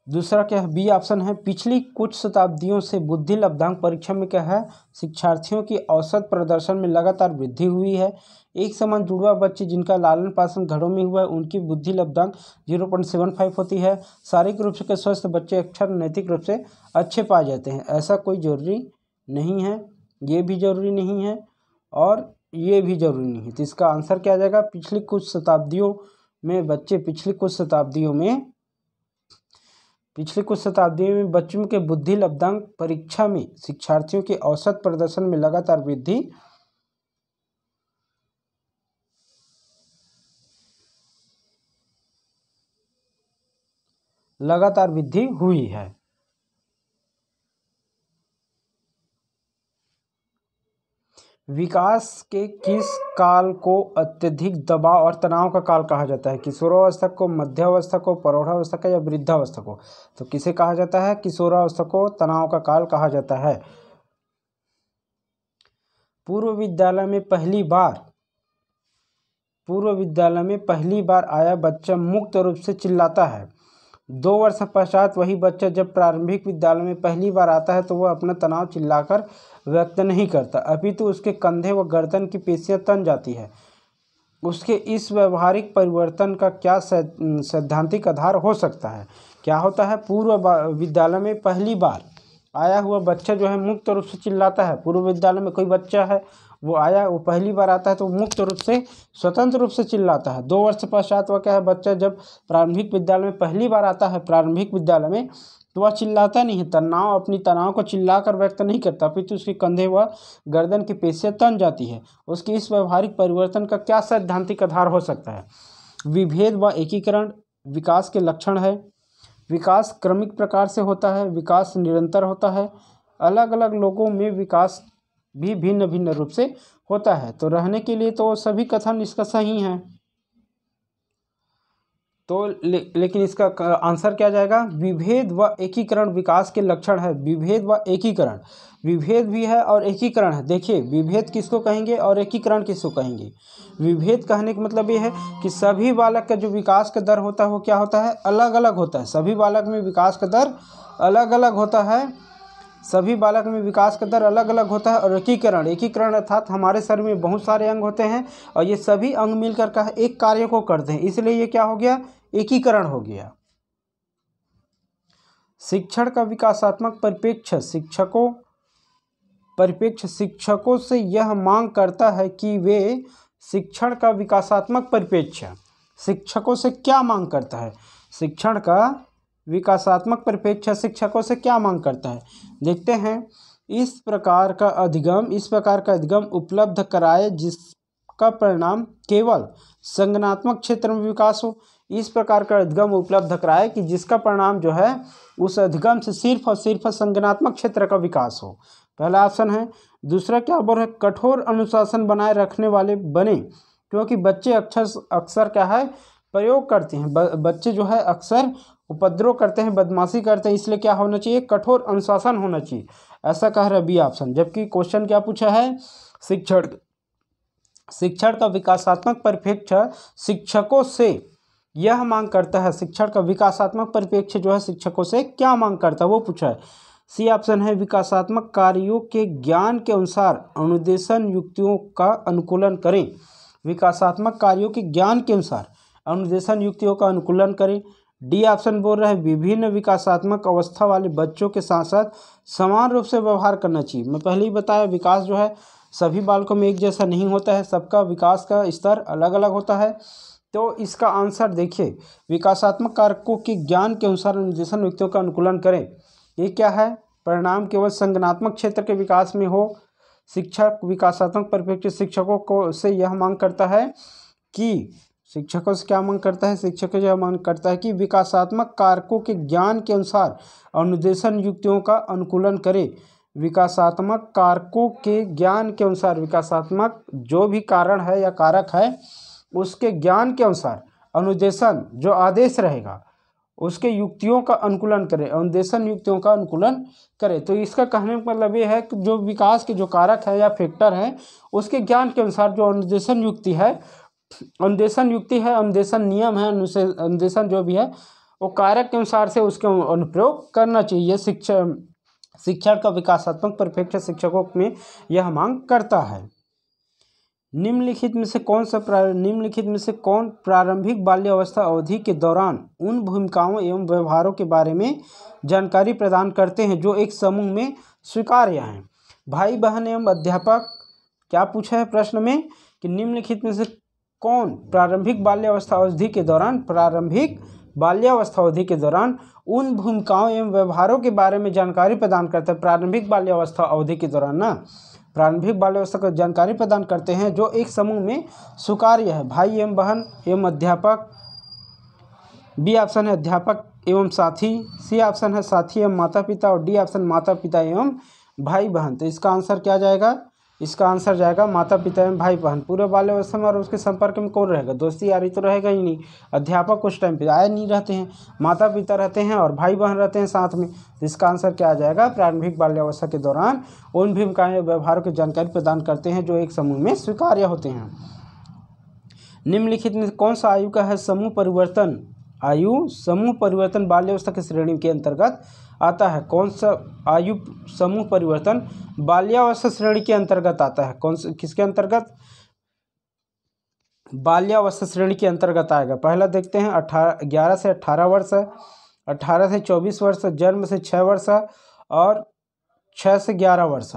दूसरा क्या है? बी ऑप्शन है। पिछली कुछ शताब्दियों से बुद्धि लब्धांक परीक्षा में क्या है? शिक्षार्थियों की औसत प्रदर्शन में लगातार वृद्धि हुई है। एक समान जुड़वा बच्चे जिनका लालन पालन घरों में हुआ है उनकी बुद्धि लब्धांक 0.75 होती है। शारीरिक रूप से स्वस्थ बच्चे अक्सर नैतिक रूप से अच्छे पाए जाते हैं। ऐसा कोई जरूरी नहीं है, ये भी जरूरी नहीं है और ये भी जरूरी नहीं है। तो इसका आंसर क्या आ जाएगा? पिछली कुछ शताब्दियों में बच्चे पिछली कुछ शताब्दियों में बच्चों के बुद्धि लब्धांक परीक्षा में शिक्षार्थियों के औसत प्रदर्शन में लगातार वृद्धि हुई है। विकास के किस काल को अत्यधिक दबाव और तनाव का काल कहा जाता है? किशोरावस्था को, मध्यावस्था को, प्रौढ़ावस्था को या वृद्धावस्था को? तो किसे कहा जाता है? किशोरावस्था को तनाव का काल कहा जाता है। पूर्व विद्यालय में पहली बार आया बच्चा मुक्त रूप से चिल्लाता है। 2 वर्ष पश्चात वही बच्चा जब प्रारंभिक विद्यालय में पहली बार आता है तो वह अपना तनाव चिल्लाकर व्यक्त नहीं करता, अपितु उसके कंधे व गर्दन की पेशियां तन जाती है। उसके इस व्यवहारिक परिवर्तन का क्या सैद्धांतिक आधार हो सकता है? क्या होता है? पूर्व विद्यालय में पहली बार आया हुआ बच्चा जो है मुक्त रूप से चिल्लाता है। पूर्व विद्यालय में कोई बच्चा है, वो पहली बार आता है तो मुक्त रूप से, स्वतंत्र रूप से चिल्लाता है। 2 वर्ष पश्चात वह क्या है? बच्चा जब प्रारंभिक विद्यालय में पहली बार आता है, प्रारंभिक विद्यालय में, तो वह चिल्लाता नहीं है। अपनी तनाव को चिल्लाकर व्यक्त नहीं करता, अपितु उसके कंधे व गर्दन की पेशियां तन जाती है। उसके इस व्यवहारिक परिवर्तन का क्या सैद्धांतिक आधार हो सकता है? विभेद व एकीकरण विकास के लक्षण है। विकास क्रमिक प्रकार से होता है। विकास निरंतर होता है। अलग अलग लोगों में विकास भी भिन्न भिन्न रूप से होता है। तो रहने के लिए तो सभी कथन इसका सही है। तो लेकिन इसका आंसर क्या जाएगा? विभेद व एकीकरण विकास के लक्षण है। विभेद व एकीकरण, विभेद भी है और एकीकरण है। देखिए, विभेद किसको कहेंगे और एकीकरण किसको कहेंगे? विभेद कहने का मतलब ये है कि सभी बालक का जो विकास का दर होता है वो क्या होता है? अलग अलग होता है। सभी बालक में विकास का दर अलग अलग होता है। सभी बालक में विकास का दर अलग अलग होता है। और एकीकरण अर्थात हमारे शरीर में बहुत सारे अंग होते हैं और ये सभी अंग मिलकर का एक कार्य को करते हैं, इसलिए ये क्या हो गया? एकीकरण हो गया। शिक्षण का विकासात्मक परिप्रेक्ष्य शिक्षकों से यह मांग करता है कि वे शिक्षण का विकासात्मक परिप्रेक्ष्य शिक्षकों से क्या मांग करता है? शिक्षण का विकासात्मक परिप्रेक्ष्य शिक्षकों से क्या मांग करता है? देखते हैं। इस प्रकार का अधिगम उपलब्ध कराए जिसका परिणाम केवल संज्ञानात्मक क्षेत्र में विकास हो। इस प्रकार का अधिगम उपलब्ध कराए कि जिसका परिणाम जो है उस अधिगम से सिर्फ और सिर्फ संज्ञानात्मक क्षेत्र का विकास हो। पहला ऑप्शन है। दूसरा क्या बोल रहा है? कठोर अनुशासन बनाए रखने वाले बने, क्योंकि बच्चे अक्सर क्या है? प्रयोग करते हैं। बच्चे जो है अक्सर उपद्रव करते हैं, बदमाशी करते हैं, इसलिए क्या होना चाहिए? कठोर अनुशासन होना चाहिए। ऐसा कह रहा है बी ऑप्शन। जबकि क्वेश्चन क्या पूछा है? शिक्षण का विकासात्मक परिप्रेक्ष्य शिक्षकों से यह मांग करता है। शिक्षण का विकासात्मक परिप्रेक्ष्य जो है शिक्षकों से क्या मांग करता है वो पूछा है। सी ऑप्शन है। विकासात्मक कार्यों के ज्ञान के अनुसार अनुदेशन युक्तियों का अनुकूलन करें। विकासात्मक कार्यों के ज्ञान के अनुसार अनुदेशन युक्तियों का अनुकूलन करें। डी ऑप्शन बोल रहा है विभिन्न विकासात्मक अवस्था वाले बच्चों के साथ साथ समान रूप से व्यवहार करना चाहिए। मैं पहले ही बताया, विकास जो है सभी बालकों में एक जैसा नहीं होता है, सबका विकास का स्तर अलग अलग होता है। तो इसका आंसर देखिए, विकासात्मक कारकों के ज्ञान के अनुसार अनुदेशन युक्तियों का अनुकूलन करें। ये क्या है? परिणाम केवल संज्ञानात्मक क्षेत्र के विकास में हो। शिक्षक विकासात्मक परिप्रेक्ष्य शिक्षकों को से यह मांग करता है कि शिक्षकों से क्या मांग करता है? शिक्षकों से यह मांग करता है कि विकासात्मक कारकों के ज्ञान के अनुसार अनुदेशन युक्तियों का अनुकूलन करें। विकासात्मक कारकों के ज्ञान के अनुसार, विकासात्मक जो भी कारण है या कारक है उसके ज्ञान के अनुसार अनुदेशन जो आदेश रहेगा उसके युक्तियों का अनुकूलन करें, अनुदेशन युक्तियों का अनुकूलन करें। तो इसका कहने का मतलब ये है कि जो विकास के जो कारक है या फैक्टर हैं उसके ज्ञान के अनुसार जो अनुदेशन युक्ति है, अनुदेशन नियम है, अनुदेशन जो भी है वो कारक के अनुसार से उसके अनुप्रयोग करना चाहिए। शिक्षण का विकासात्मक परिप्रेक्ष्य शिक्षकों में यह मांग करता है। निम्नलिखित में से कौन प्रारंभिक बाल्यावस्था अवधि के दौरान उन भूमिकाओं एवं व्यवहारों के बारे में जानकारी प्रदान करते हैं जो एक समूह में स्वीकार्य हैं? भाई बहन एवं अध्यापक। क्या पूछा है प्रश्न में कि निम्नलिखित में से कौन प्रारंभिक बाल्यावस्था अवधि के दौरान उन भूमिकाओं एवं व्यवहारों के बारे में जानकारी प्रदान करता है। प्रारंभिक बाल्यावस्था अवधि के दौरान ना प्रारंभिक बाल्यावस्था को जानकारी प्रदान करते हैं जो एक समूह में स्वीकार्य है। भाई एवं बहन एवं अध्यापक, बी ऑप्शन है अध्यापक एवं साथी, सी ऑप्शन है साथी एवं माता पिता और डी ऑप्शन माता पिता एवं भाई बहन। तो इसका आंसर क्या जाएगा? इसका आंसर जाएगा माता पिता एवं भाई बहन। पूरे बाल्यावस्था में और उसके संपर्क में कौन रहेगा? दोस्ती यारी तो रहेगा ही नहीं। अध्यापक उस टाइम पे आए नहीं रहते हैं, माता पिता रहते हैं और भाई बहन रहते हैं साथ में। तो इसका आंसर क्या आ जाएगा? प्रारंभिक बाल्यावस्था के दौरान उन भूमिकाएं व्यवहारों की जानकारी प्रदान करते हैं जो एक समूह में स्वीकार्य होते हैं। निम्नलिखित में कौन सा आयु का है समूह परिवर्तन? आयु समूह परिवर्तन बाल्यावस्था की श्रेणी के अंतर्गत आता है। कौन सा आयु समूह परिवर्तन बाल्यावस्था श्रेणी के अंतर्गत आता है? कौन से किसके अंतर्गत? बाल्यावस्था श्रेणी के अंतर्गत आएगा। पहला देखते हैं 11 से 18 वर्ष, 18 से 24 वर्ष, जन्म से 6 वर्ष और 6 से 11 वर्ष।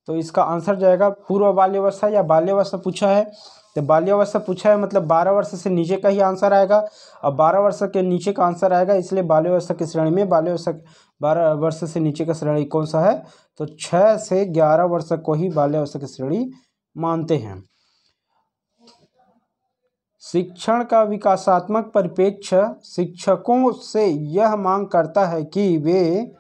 तो इसका आंसर जाएगा पूर्व बाल्यावस्था या बाल्यावस्था पूछा है। तो बाल्यावस्था पूछा है मतलब 12 वर्ष से नीचे का ही आंसर आएगा। अब 12 वर्ष के नीचे का आंसर आएगा, इसलिए बाल्यावस्था की श्रेणी में 12 वर्ष से नीचे का श्रेणी कौन सा है? तो 6 से 11 वर्ष को ही बाल्यावस्था की श्रेणी मानते हैं। शिक्षण का विकासात्मक परिप्रेक्ष्य शिक्षकों से यह मांग करता है कि वे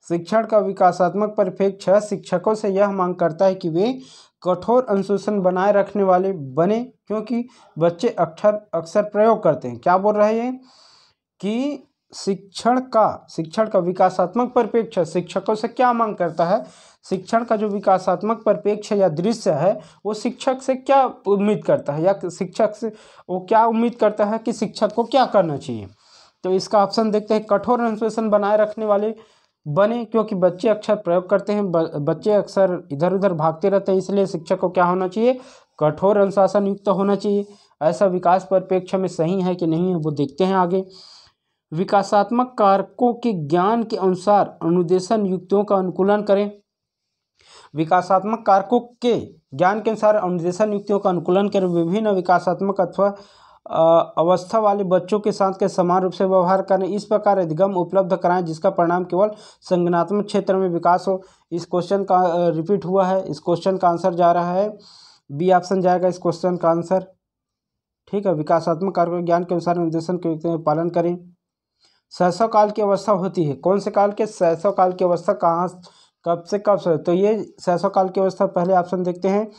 शिक्षण का विकासात्मक परिप्रेक्ष्य शिक्षकों से यह मांग करता है कि वे कठोर अनुशासन बनाए रखने वाले बने, क्योंकि बच्चे अक्सर प्रयोग करते हैं। क्या बोल रहे हैं कि शिक्षण का विकासात्मक परिप्रेक्ष्य शिक्षकों से क्या मांग करता है? शिक्षण का जो विकासात्मक परिप्रेक्ष्य या दृश्य है वो शिक्षक से क्या उम्मीद करता है, या शिक्षक से वो क्या उम्मीद करता है कि शिक्षक को क्या करना चाहिए। तो इसका ऑप्शन देखते हैं, कठोर अनुशासन बनाए रखने वाले बने, क्योंकि बच्चे अक्सर प्रयोग करते हैं, बच्चे अक्सर इधर उधर भागते रहते हैं, इसलिए शिक्षक को क्या होना चाहिए? कठोर अनुशासन युक्त होना चाहिए। ऐसा विकास परिप्रेक्ष्य में सही है कि नहीं है वो देखते हैं आगे। विकासात्मक कारकों के ज्ञान के अनुसार अनुदेशन युक्तियों का अनुकूलन करें। विकासात्मक कारकों के ज्ञान के अनुसार अनुदेशन युक्तियों का अनुकूलन करें। विभिन्न विकासात्मक अथवा अवस्था वाले बच्चों के साथ के समान रूप से व्यवहार करें। इस प्रकार अधिगम उपलब्ध कराएं जिसका परिणाम केवल संज्ञानात्मक क्षेत्र में विकास हो। इस क्वेश्चन का रिपीट हुआ है। इस क्वेश्चन का आंसर जा रहा है बी ऑप्शन जाएगा इस क्वेश्चन का आंसर। ठीक है, विकासात्मक कारकों ज्ञान के अनुसार निर्देशन के पालन करें। शैशव काल की अवस्था होती है, कौन से काल के? शैशव काल की अवस्था कहाँ कब से कब से? तो ये शैशव काल की अवस्था पहले ऑप्शन देखते हैं,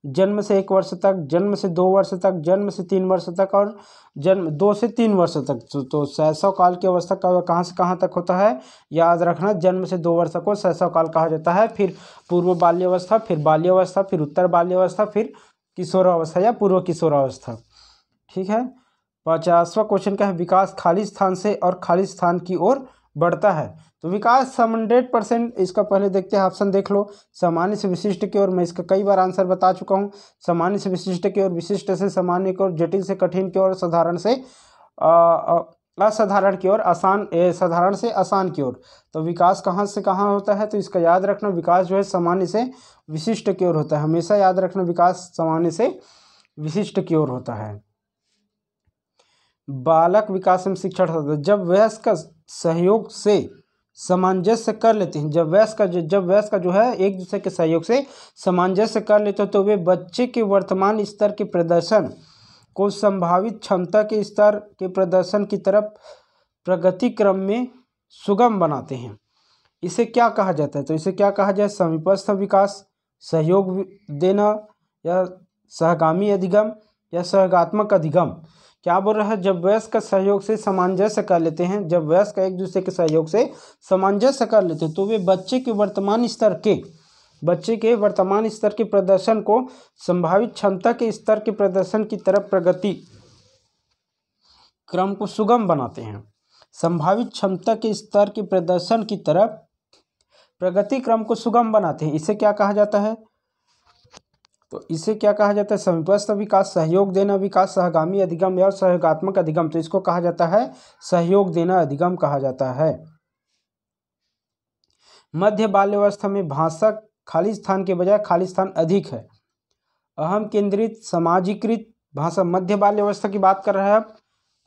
जन्म से 1 वर्ष तक, जन्म से 2 वर्ष तक, जन्म से 3 वर्ष तक और जन्म 2 से 3 वर्ष तक। तो शैशव काल की अवस्था कहाँ से कहाँ तक होता है? याद रखना, जन्म से 2 वर्ष को शैशव काल कहा जाता है, फिर पूर्व बाल्यावस्था, फिर बाल्यावस्था, फिर उत्तर बाल्यावस्था, फिर किशोरावस्था या पूर्व किशोरावस्था। ठीक है, 50वां क्वेश्चन का है, विकास खाली स्थान से और खाली स्थान की ओर बढ़ता है। तो विकास 100% इसका पहले देखते हैं, ऑप्शन देख लो। सामान्य से विशिष्ट की ओर, मैं इसका कई बार आंसर बता चुका हूँ। सामान्य से विशिष्ट की ओर, विशिष्ट से सामान्य की ओर, जटिल से कठिन की ओर, साधारण से असाधारण की ओर, साधारण से आसान की ओर। तो विकास कहाँ से कहाँ होता है? तो इसका याद रखना, विकास जो है सामान्य से विशिष्ट की ओर होता है। हमेशा याद रखना, विकास सामान्य से विशिष्ट की ओर होता है। बालक विकास में शिक्षण होता है जब वयस्क का सहयोग से सामंजस्य कर लेते हैं। जब वयस्क का जो है एक दूसरे के सहयोग से सामंजस्य कर लेते हैं तो वे बच्चे के वर्तमान स्तर के प्रदर्शन को संभावित क्षमता के स्तर के प्रदर्शन की तरफ प्रगति क्रम में सुगम बनाते हैं। इसे क्या कहा जाता है? तो इसे क्या कहा जाए? समीपस्थ विकास, सहयोग देना, या सहगामी अधिगम, या सहयोगात्मक अधिगम। क्या बोल रहा है? जब वयस्क का सहयोग से सामंजस्य कर लेते हैं, जब वयस्क एक दूसरे के सहयोग से सामंजस्य कर लेते हैं तो वे बच्चे के वर्तमान स्तर के प्रदर्शन को संभावित क्षमता के स्तर के प्रदर्शन की तरफ प्रगति क्रम को सुगम बनाते हैं। संभावित क्षमता के स्तर के प्रदर्शन की तरफ प्रगति क्रम को सुगम बनाते हैं। इसे क्या कहा जाता है? तो इसे क्या कहा जाता है? समीपस्थ विकास, सहयोग देना विकास, सहगामी अधिगम या सहयोगात्मक अधिगम। तो इसको कहा जाता है सहयोग देना अधिगम कहा जाता है। मध्य बाल्यावस्था में भाषा खाली स्थान के बजाय खाली स्थान अधिक है। अहम केंद्रित, समाजीकृत, भाषा मध्य बाल्यावस्था की बात कर रहे हैं। अब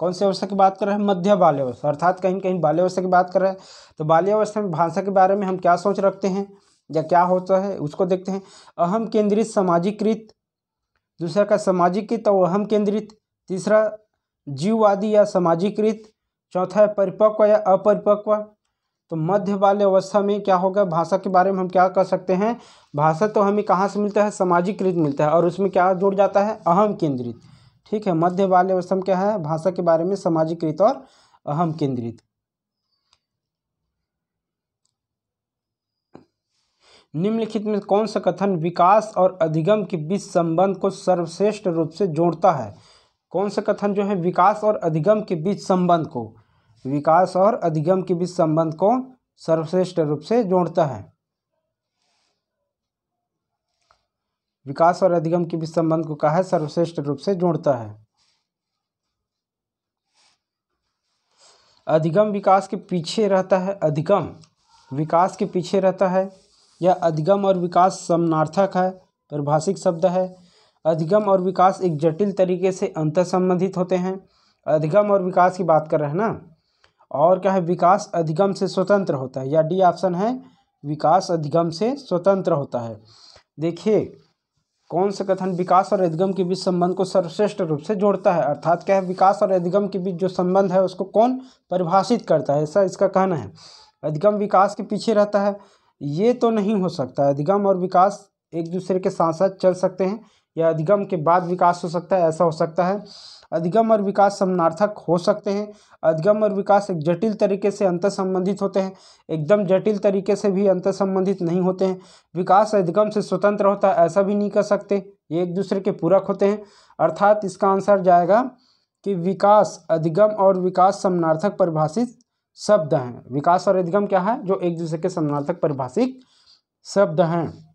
कौन सी अवस्था की बात कर रहे हैं? मध्य बाल्यावस्था, अर्थात कहीं कहीं बाल्यावस्था की बात कर रहे हैं। तो बाल्यावस्था में भाषा के बारे में हम क्या सोच रखते हैं या क्या होता है उसको देखते हैं। अहम केंद्रित, सामाजिकृत, दूसरा का सामाजिकृत और अहम केंद्रित, तीसरा जीववादी या सामाजिकृत, चौथा है परिपक्व या अपरिपक्व। तो मध्य बाल्य अवस्था में क्या होगा? भाषा के बारे में हम क्या कर सकते हैं? भाषा तो हमें कहाँ से मिलता है? सामाजिकृत मिलता है, और उसमें क्या जुड़ जाता है? अहम केंद्रित। ठीक है, मध्य बाल्य अवस्था में क्या है? भाषा के बारे में सामाजिकृत और अहम केंद्रित। निम्नलिखित में कौन सा कथन विकास और अधिगम के बीच संबंध को सर्वश्रेष्ठ रूप से जोड़ता है? कौन सा कथन जो है विकास और अधिगम के बीच संबंध को, विकास और अधिगम के बीच संबंध को सर्वश्रेष्ठ रूप से जोड़ता है? विकास और अधिगम के बीच संबंध को कहा है सर्वश्रेष्ठ रूप से जोड़ता है। अधिगम विकास के पीछे रहता है, अधिगम विकास के पीछे रहता है, या अधिगम और विकास समानार्थक है, परिभाषिक शब्द है। अधिगम और विकास एक जटिल तरीके से अंतर संबंधित होते हैं। अधिगम और विकास की बात कर रहे हैं ना। और क्या है? विकास अधिगम से स्वतंत्र होता है, या डी ऑप्शन है, विकास अधिगम से स्वतंत्र होता है। देखिए कौन सा कथन विकास और अधिगम के बीच संबंध को सर्वश्रेष्ठ रूप से जोड़ता है, अर्थात क्या है? विकास और अधिगम के बीच जो संबंध है उसको कौन परिभाषित करता है, ऐसा इसका कहना है। अधिगम विकास के पीछे रहता है, ये तो नहीं हो सकता। अधिगम और विकास एक दूसरे के साथ साथ चल सकते हैं, या अधिगम के बाद विकास हो सकता है, ऐसा हो सकता है। अधिगम और विकास समानार्थक हो सकते हैं। अधिगम और विकास एक जटिल तरीके से अंतर संबंधित होते हैं, एकदम जटिल तरीके से भी अंतर संबंधित नहीं होते हैं। विकास अधिगम से स्वतंत्र होता है, ऐसा भी नहीं कर सकते, ये एक दूसरे के पूरक होते हैं। अर्थात इसका आंसर जाएगा कि विकास अधिगम और विकास समानार्थक परिभाषित शब्द हैं। विकास और अधिगम क्या है? जो एक दूसरे के समानार्थक परिभाषित शब्द हैं।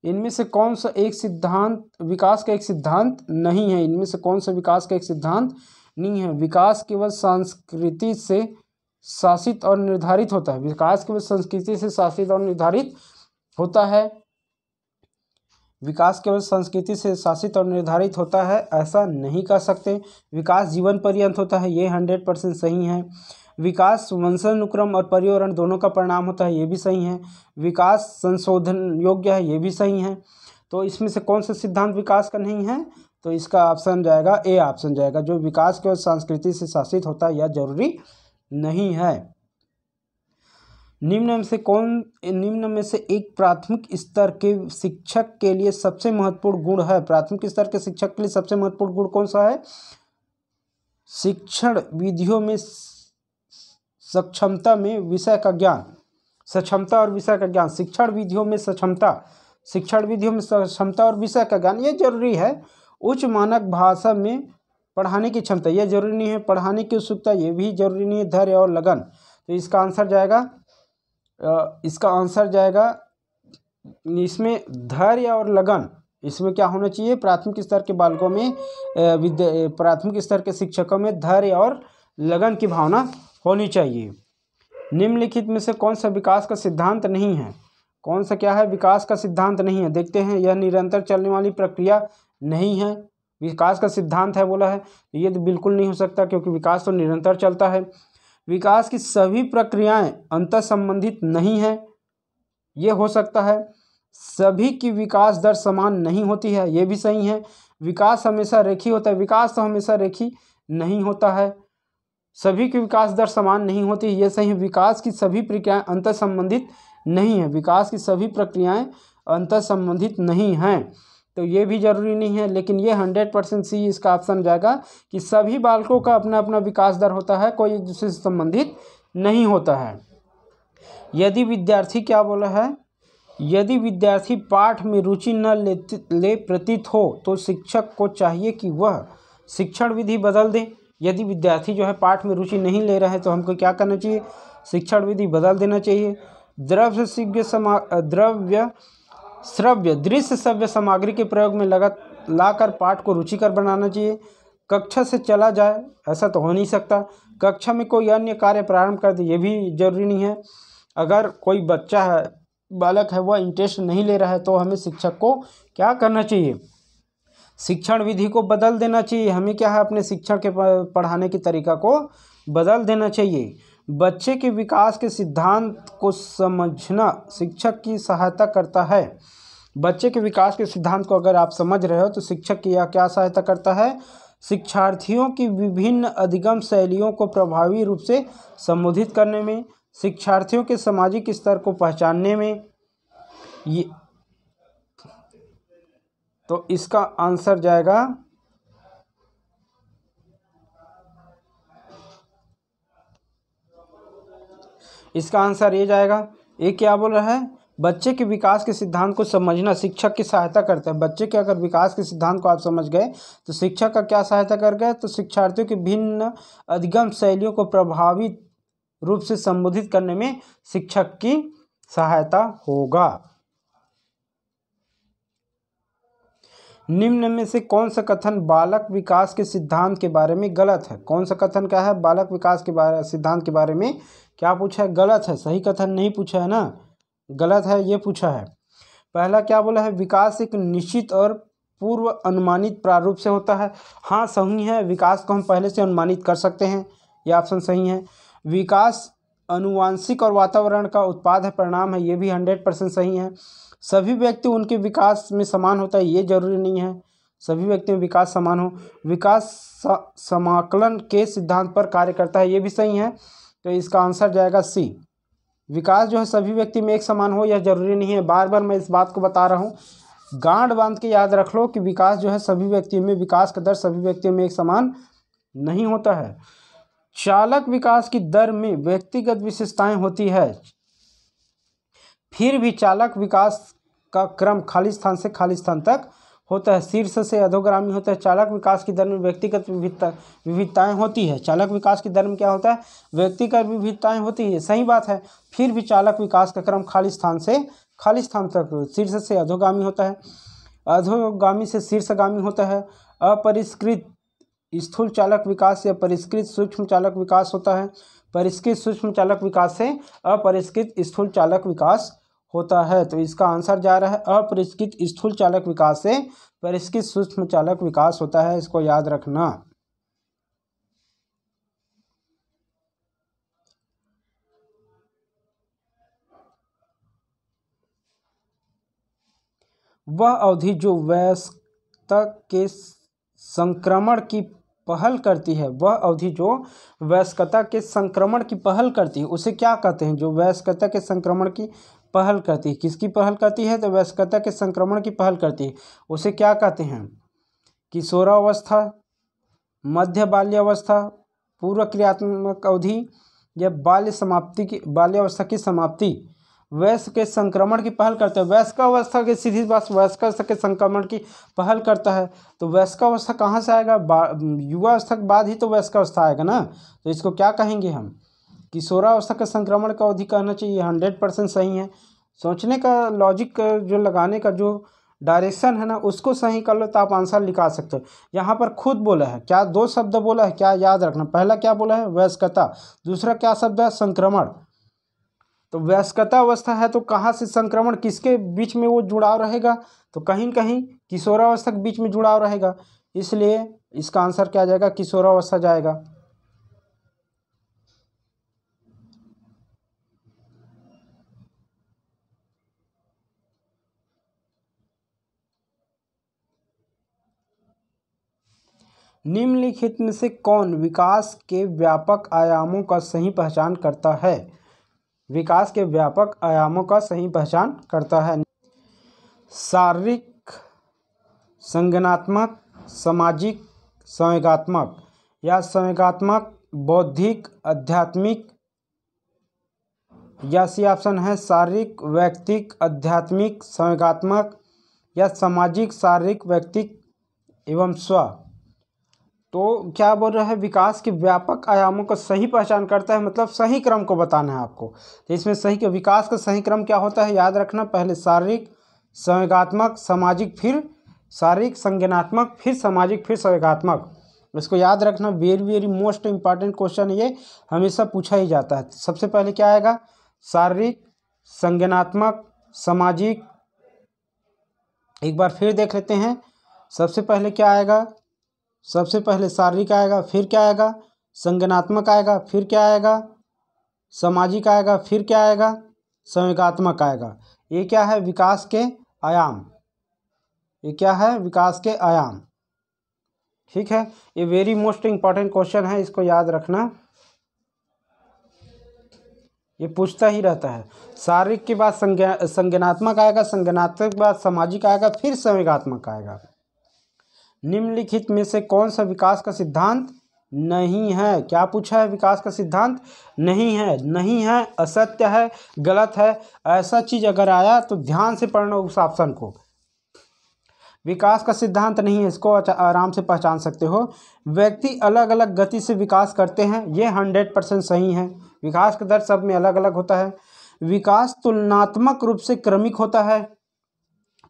इनमें से कौन सा एक सिद्धांत विकास का एक सिद्धांत नहीं है? इनमें से कौन सा विकास का एक सिद्धांत नहीं है? विकास केवल संस्कृति से शासित और निर्धारित होता है। विकास केवल संस्कृति से शासित और निर्धारित होता है। विकास केवल संस्कृति से शासित और निर्धारित होता है, ऐसा नहीं कह सकते। विकास जीवन पर्यंत होता है, ये 100% सही है। विकास वंशानुक्रम और पर्यावरण दोनों का परिणाम होता है, ये भी सही है। विकास संशोधन योग्य है, ये भी सही है। तो इसमें से कौन सा सिद्धांत विकास का नहीं है? तो इसका ऑप्शन जाएगा ए ऑप्शन जाएगा, जो विकास केवल संस्कृति से शासित होता है, यह जरूरी नहीं है। निम्न में से एक प्राथमिक स्तर के शिक्षक के लिए सबसे महत्वपूर्ण गुण है? प्राथमिक स्तर के शिक्षक के लिए सबसे महत्वपूर्ण गुण कौन सा है? शिक्षण विधियों में सक्षमता में विषय का ज्ञान, सक्षमता और विषय का ज्ञान। शिक्षण विधियों में सक्षमता, शिक्षण विधियों में सक्षमता और विषय का ज्ञान, ये जरूरी है। उच्च मानक भाषा में पढ़ाने की क्षमता, ये जरूरी नहीं है। पढ़ाने की उत्सुकता, ये भी जरूरी नहीं है। धैर्य और लगन, तो इसका आंसर जाएगा इसमें धैर्य और लगन। इसमें क्या होना चाहिए? प्राथमिक स्तर के बालकों में प्राथमिक स्तर के शिक्षकों में धैर्य और लगन की भावना होनी चाहिए। निम्नलिखित में से कौन सा विकास का सिद्धांत नहीं है? कौन सा क्या है? विकास का सिद्धांत नहीं है। देखते हैं, यह निरंतर चलने वाली प्रक्रिया नहीं है। विकास का सिद्धांत है बोला है, ये तो बिल्कुल नहीं हो सकता, क्योंकि विकास तो निरंतर चलता है। विकास की सभी प्रक्रियाएं अंतर संबंधित नहीं है, ये हो सकता है। सभी की विकास दर समान नहीं होती है, ये भी सही है। विकास हमेशा रेखीय होता है, विकास तो हमेशा रेखीय नहीं होता है। सभी की विकास दर समान नहीं होती, ये सही है। विकास की सभी प्रक्रियाएं अंतर संबंधित नहीं है, विकास की सभी प्रक्रियाएं अंतर संबंधित नहीं हैं, तो ये भी जरूरी नहीं है। लेकिन ये 100% सी इसका ऑप्शन जाएगा कि सभी बालकों का अपना अपना विकास दर होता है, कोई एक दूसरे से संबंधित नहीं होता है। यदि विद्यार्थी क्या बोला है? यदि विद्यार्थी पाठ में रुचि न ले प्रतीत हो तो शिक्षक को चाहिए कि वह शिक्षण विधि बदल दे। यदि विद्यार्थी जो है पाठ में रुचि नहीं ले रहे हैं तो हमको क्या करना चाहिए? शिक्षण विधि बदल देना चाहिए। श्रव्य दृश्य श्रव्य सामग्री के प्रयोग में लाकर पाठ को रुचिकर बनाना चाहिए। कक्षा से चला जाए, ऐसा तो हो नहीं सकता। कक्षा में कोई अन्य कार्य प्रारंभ कर दे, ये भी जरूरी नहीं है। अगर कोई बच्चा है, बालक है, वह इंटरेस्ट नहीं ले रहा है तो हमें शिक्षक को क्या करना चाहिए? शिक्षण विधि को बदल देना चाहिए। हमें क्या है, अपने शिक्षण के पढ़ाने के तरीका को बदल देना चाहिए। बच्चे के विकास के सिद्धांत को समझना शिक्षक की सहायता करता है। बच्चे के विकास के सिद्धांत को अगर आप समझ रहे हो तो शिक्षक की यह क्या सहायता करता है, शिक्षार्थियों की विभिन्न अधिगम शैलियों को प्रभावी रूप से संबोधित करने में, शिक्षार्थियों के सामाजिक स्तर को पहचानने में। ये तो इसका आंसर जाएगा इसका आंसर ये जाएगा। ये क्या बोल रहा है, बच्चे के विकास के सिद्धांत को समझना शिक्षक की सहायता करता है। बच्चे के अगर विकास के सिद्धांत को आप समझ गए तो शिक्षक का क्या सहायता कर गए, तो शिक्षार्थियों की भिन्न अधिगम शैलियों को प्रभावी रूप से संबोधित करने में शिक्षक की सहायता होगा। निम्न में से कौन सा कथन बालक विकास के सिद्धांत के बारे में गलत है? कौन सा कथन क्या है, बालक विकास के सिद्धांत के बारे में क्या पूछा है, गलत है। सही कथन नहीं पूछा है ना, गलत है ये पूछा है। पहला क्या बोला है, विकास एक निश्चित और पूर्व अनुमानित प्रारूप से होता है। हाँ सही है, विकास को हम पहले से अनुमानित कर सकते हैं, ये ऑप्शन सही है। विकास अनुवांशिक और वातावरण का उत्पाद है, परिणाम है, ये भी 100% सही है। सभी व्यक्ति उनके विकास में समान होता है, ये जरूरी नहीं है सभी व्यक्ति में विकास समान हो। विकास समाकलन के सिद्धांत पर कार्य करता है, ये भी सही है। तो इसका आंसर जाएगा सी। विकास जो है सभी व्यक्ति में एक समान हो, यह जरूरी नहीं है। बार बार मैं इस बात को बता रहा हूँ, गांठ बांध के याद रख लो कि विकास जो है सभी व्यक्तियों में, विकास का दर सभी व्यक्तियों में एक समान नहीं होता है। चालक विकास की दर में व्यक्तिगत विशेषताएं होती है, फिर भी चालक विकास का क्रम खाली स्थान से खाली स्थान तक होता है, शीर्ष से अधोगामी होता है। चालक विकास की दर में व्यक्तिगत विविधताएं होती है। चालक विकास की दर में क्या होता है, व्यक्तिगत विविधताएं होती है, सही बात है। फिर भी चालक विकास का क्रम खाली स्थान से खाली स्थान तक, शीर्ष से अधोगामी होता है, अधोगामी से शीर्षगामी होता है। अपरिष्कृत स्थूल चालक विकास या परिष्कृत सूक्ष्म चालक विकास होता है। परिष्कृत सूक्ष्म चालक विकास से अपरिष्कृत स्थूल चालक विकास होता है। तो इसका आंसर जा रहा है अपरिष्कृत स्थूल चालक विकास से परिष्कृत सूक्ष्म चालक विकास होता है, इसको याद रखना। वह अवधि जो वयस्कता के संक्रमण की पहल करती है, वह अवधि जो वयस्कता के संक्रमण की पहल करती है, उसे क्या कहते हैं? जो वयस्कता के संक्रमण की पहल करती है, किसकी पहल करती है? तो वयस्कता के संक्रमण की पहल करती है, उसे क्या कहते हैं? किशोरावस्था, मध्य बाल्यावस्था, पूर्व क्रियात्मक अवधि या बाल्यावस्था की समाप्ति। वयस्क के संक्रमण की पहल करता है, वयस्कावस्था के, सीधी बात, वयस्कावस्था के संक्रमण की पहल करता है। तो वयस्कावस्था कहाँ से आएगा? युवावस्था के बाद ही तो वयस्कावस्था आएगा ना। तो इसको क्या कहेंगे हम? किशोरावस्था के संक्रमण का अवधि कहना चाहिए। 100% सही है। सोचने का लॉजिक जो लगाने का जो डायरेक्शन है ना, उसको सही कर लो तो आप आंसर लिखा सकते हो। यहाँ पर खुद बोला है, क्या 2 शब्द बोला है, क्या याद रखना। पहला क्या बोला है? वयस्कता। दूसरा क्या शब्द है? संक्रमण। तो वयस्कता अवस्था है तो कहाँ से संक्रमण, किसके बीच में वो जुड़ाव रहेगा? तो कहीं न कहीं किशोरावस्था के बीच में जुड़ाव रहेगा, इसलिए इसका आंसर क्या जाएगा? किशोरावस्था जाएगा। निम्नलिखित में से कौन विकास के व्यापक आयामों का सही पहचान करता है? विकास के व्यापक आयामों का सही पहचान करता है। शारीरिक, संज्ञानात्मक, सामाजिक, संवेगात्मक या संवेगात्मक, बौद्धिक, आध्यात्मिक। या सी ऑप्शन है शारीरिक, वैयक्तिक, आध्यात्मिक, संवेगात्मक या सामाजिक, शारीरिक, वैयक्तिक एवं स्व। तो क्या बोल रहा है? विकास के व्यापक आयामों का सही पहचान करता है, मतलब सही क्रम को बताना है आपको। तो इसमें सही के विकास का सही क्रम क्या होता है, याद रखना। पहले शारीरिक, संवेगात्मक, सामाजिक, फिर शारीरिक, संज्ञानात्मक, फिर सामाजिक, फिर संवेगात्मक। इसको याद रखना, very very most important question, ये हमेशा पूछा ही जाता है। सबसे पहले क्या आएगा? शारीरिक, संज्ञानात्मक, सामाजिक, एक बार फिर देख लेते हैं। सबसे पहले क्या आएगा? सबसे पहले शारीरिक आएगा, फिर क्या आएगा? संज्ञानात्मक आएगा, फिर क्या आएगा? सामाजिक आएगा, फिर क्या आएगा? संवेगात्मक आएगा। ये क्या है? विकास के आयाम। ये क्या है? विकास के आयाम। ठीक है, ये वेरी मोस्ट इंपॉर्टेंट क्वेश्चन है, इसको याद रखना, ये पूछता ही रहता है। शारीरिक के बाद संज्ञानात्मक आएगा, संज्ञानात्मक के बाद सामाजिक आएगा, फिर संवेगात्मक आएगा। निम्नलिखित में से कौन सा विकास का सिद्धांत नहीं है? क्या पूछा है? विकास का सिद्धांत नहीं है। नहीं है, असत्य है, गलत है, ऐसा चीज अगर आया तो ध्यान से पढ़ना उस ऑप्शन को। विकास का सिद्धांत नहीं है, इसको आराम से पहचान सकते हो। व्यक्ति अलग अलग गति से विकास करते हैं, ये 100% सही है। विकास का दर सब में अलग अलग होता है। विकास तुलनात्मक रूप से क्रमिक होता है।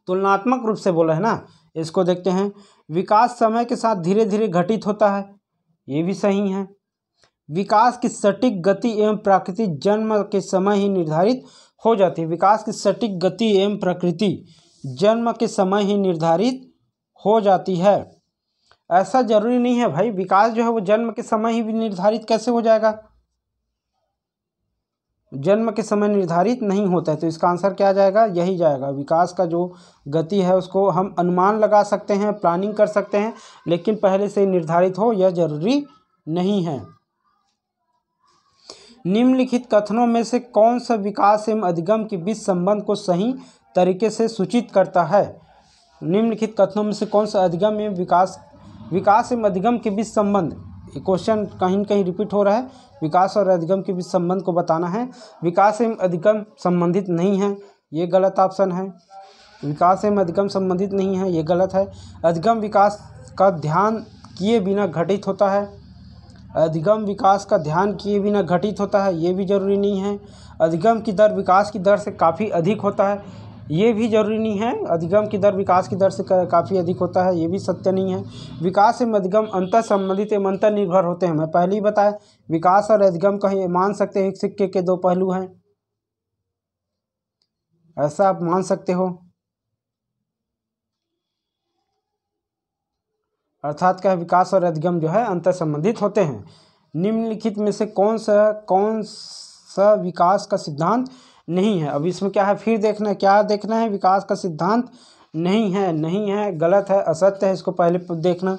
तुलनात्मक रूप से बोला है ना, इसको देखते हैं। विकास समय के साथ धीरे धीरे घटित होता है, ये भी सही है। विकास की सटीक गति एवं प्रकृति जन्म के समय ही निर्धारित हो जाती है। विकास की सटीक गति एवं प्रकृति जन्म के समय ही निर्धारित हो जाती है। ऐसा जरूरी नहीं है भाई, विकास जो है वो जन्म के समय ही भी निर्धारित कैसे हो जाएगा? जन्म के समय निर्धारित नहीं होता है, तो इसका आंसर क्या जाएगा? यही जाएगा। विकास का जो गति है उसको हम अनुमान लगा सकते हैं, प्लानिंग कर सकते हैं, लेकिन पहले से निर्धारित हो यह जरूरी नहीं है। निम्नलिखित कथनों में से कौन सा विकास एवं अधिगम के बीच संबंध को सही तरीके से सूचित करता है? निम्नलिखित कथनों में से कौन सा अधिगम एवं विकास एवं अधिगम के बीच संबंध, ये क्वेश्चन कहीं न कहीं रिपीट हो रहा है। विकास और अधिगम के बीच संबंध को बताना है। विकास एवं अधिगम संबंधित नहीं है, ये गलत ऑप्शन है। विकास एवं अधिगम संबंधित नहीं है, ये गलत है। अधिगम विकास का ध्यान किए बिना घटित होता है। अधिगम विकास का ध्यान किए बिना घटित होता है, ये भी जरूरी नहीं है। अधिगम की दर विकास की दर से काफ़ी अधिक होता है, ये भी जरूरी नहीं है। अधिगम की दर विकास की दर से काफ़ी अधिक होता है, ये भी सत्य नहीं है। विकास एवं अधिगम अंतर संबंधित एवं अंतर निर्भर होते हैं। मैं पहले ही बताया, विकास और अधिगम कहीं मान सकते हैं एक सिक्के के दो पहलू हैं, ऐसा आप मान सकते हो। अर्थात क्या, विकास और अधिगम जो है अंतर संबंधित होते हैं। निम्नलिखित में से कौन सा विकास का सिद्धांत नहीं है? अब इसमें क्या है, फिर देखना, क्या देखना है? विकास का सिद्धांत नहीं है, नहीं है, गलत है, असत्य है, इसको पहले देखना।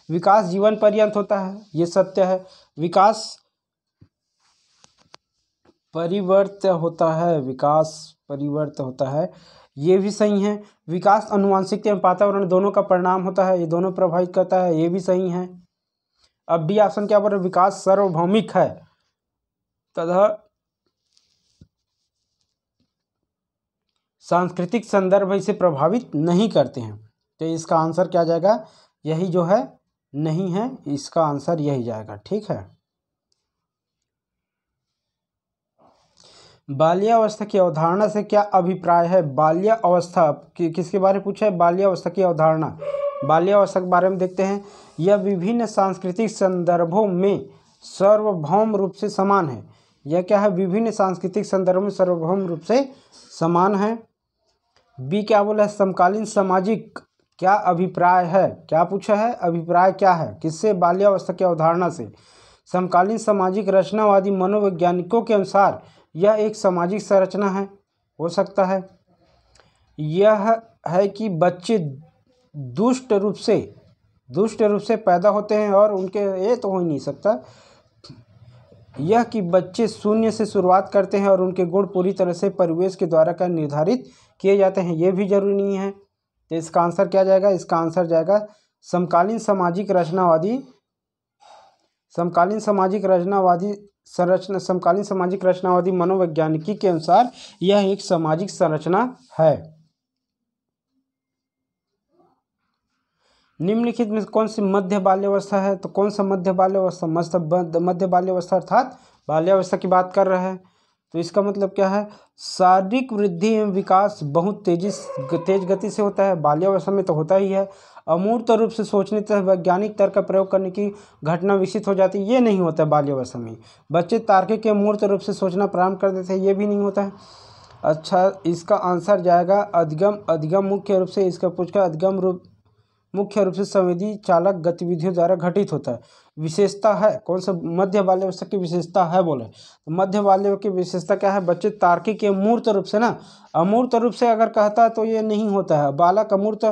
विकास जीवन पर्यंत होता है, ये सत्य है। विकास परिवर्त होता है, विकास परिवर्त होता है, ये भी सही है। विकास आनुवंशिक एवं वातावरण दोनों का परिणाम होता है, ये दोनों प्रभावित करता है, ये भी सही है। अब डी ऑप्शन क्या बोल रहा है? विकास सार्वभौमिक है तथा सांस्कृतिक संदर्भ इसे प्रभावित नहीं करते हैं, तो इसका आंसर क्या जाएगा? यही जो है नहीं है, इसका आंसर यही जाएगा। ठीक है। बाल्यावस्था की अवधारणा से क्या अभिप्राय है? बाल्यावस्था किसके बारे में पूछा है? बाल्यावस्था की अवधारणा। बाल्यावस्था के बारे में देखते हैं। यह विभिन्न सांस्कृतिक संदर्भों में सार्वभौम रूप से समान है। यह क्या है? विभिन्न सांस्कृतिक संदर्भों में सार्वभौम रूप से समान है। बी क्या बोला है? समकालीन सामाजिक क्या अभिप्राय है? क्या पूछा है? अभिप्राय क्या है किससे? बाल्यावस्था की अवधारणा से। समकालीन सामाजिक रचनावादी मनोवैज्ञानिकों के अनुसार यह एक सामाजिक संरचना है, हो सकता है। यह है कि बच्चे दुष्ट रूप से पैदा होते हैं और उनके, ये तो हो ही नहीं सकता। यह कि बच्चे शून्य से शुरुआत करते हैं और उनके गुण पूरी तरह से परिवेश के द्वारा का निर्धारित किए जाते हैं, ये भी जरूरी नहीं है। तो इसका आंसर क्या जाएगा? इसका आंसर जाएगा समकालीन सामाजिक रचनावादी मनोवैज्ञानिकी के अनुसार यह एक सामाजिक संरचना है। निम्नलिखित में कौन सी मध्य बाल्यावस्था है? तो कौन सा मध्य बाल्यावस्था? मध्य बाल्यावस्था अर्थात बाल्यावस्था की बात कर रहा है, तो इसका मतलब क्या है? शारीरिक वृद्धि एवं विकास बहुत तेज गति से होता है। बाल्यावस्था में तो होता ही है। अमूर्त रूप से सोचने तथा वैज्ञानिक तर्क का प्रयोग करने की घटना विकसित हो जाती है, ये नहीं होता है बाल्यावस्था में। बच्चे तार्किक एवं मूर्त रूप से सोचना प्रारंभ कर देते हैं, ये भी नहीं होता है। अच्छा, इसका आंसर जाएगा अधिगम मुख्य रूप से इसका पूछकर अधिगम रूप मुख्य रूप से संवेदी चालक गतिविधियों द्वारा घटित होता है। विशेषता है कौन सा मध्य बाल्यावस्था की विशेषता है बोले तो मध्य बाल्य की विशेषता क्या है, बच्चे तार्किक मूर्त रूप से ना, अमूर्त रूप से अगर कहता है तो ये नहीं होता है। बालक अमूर्त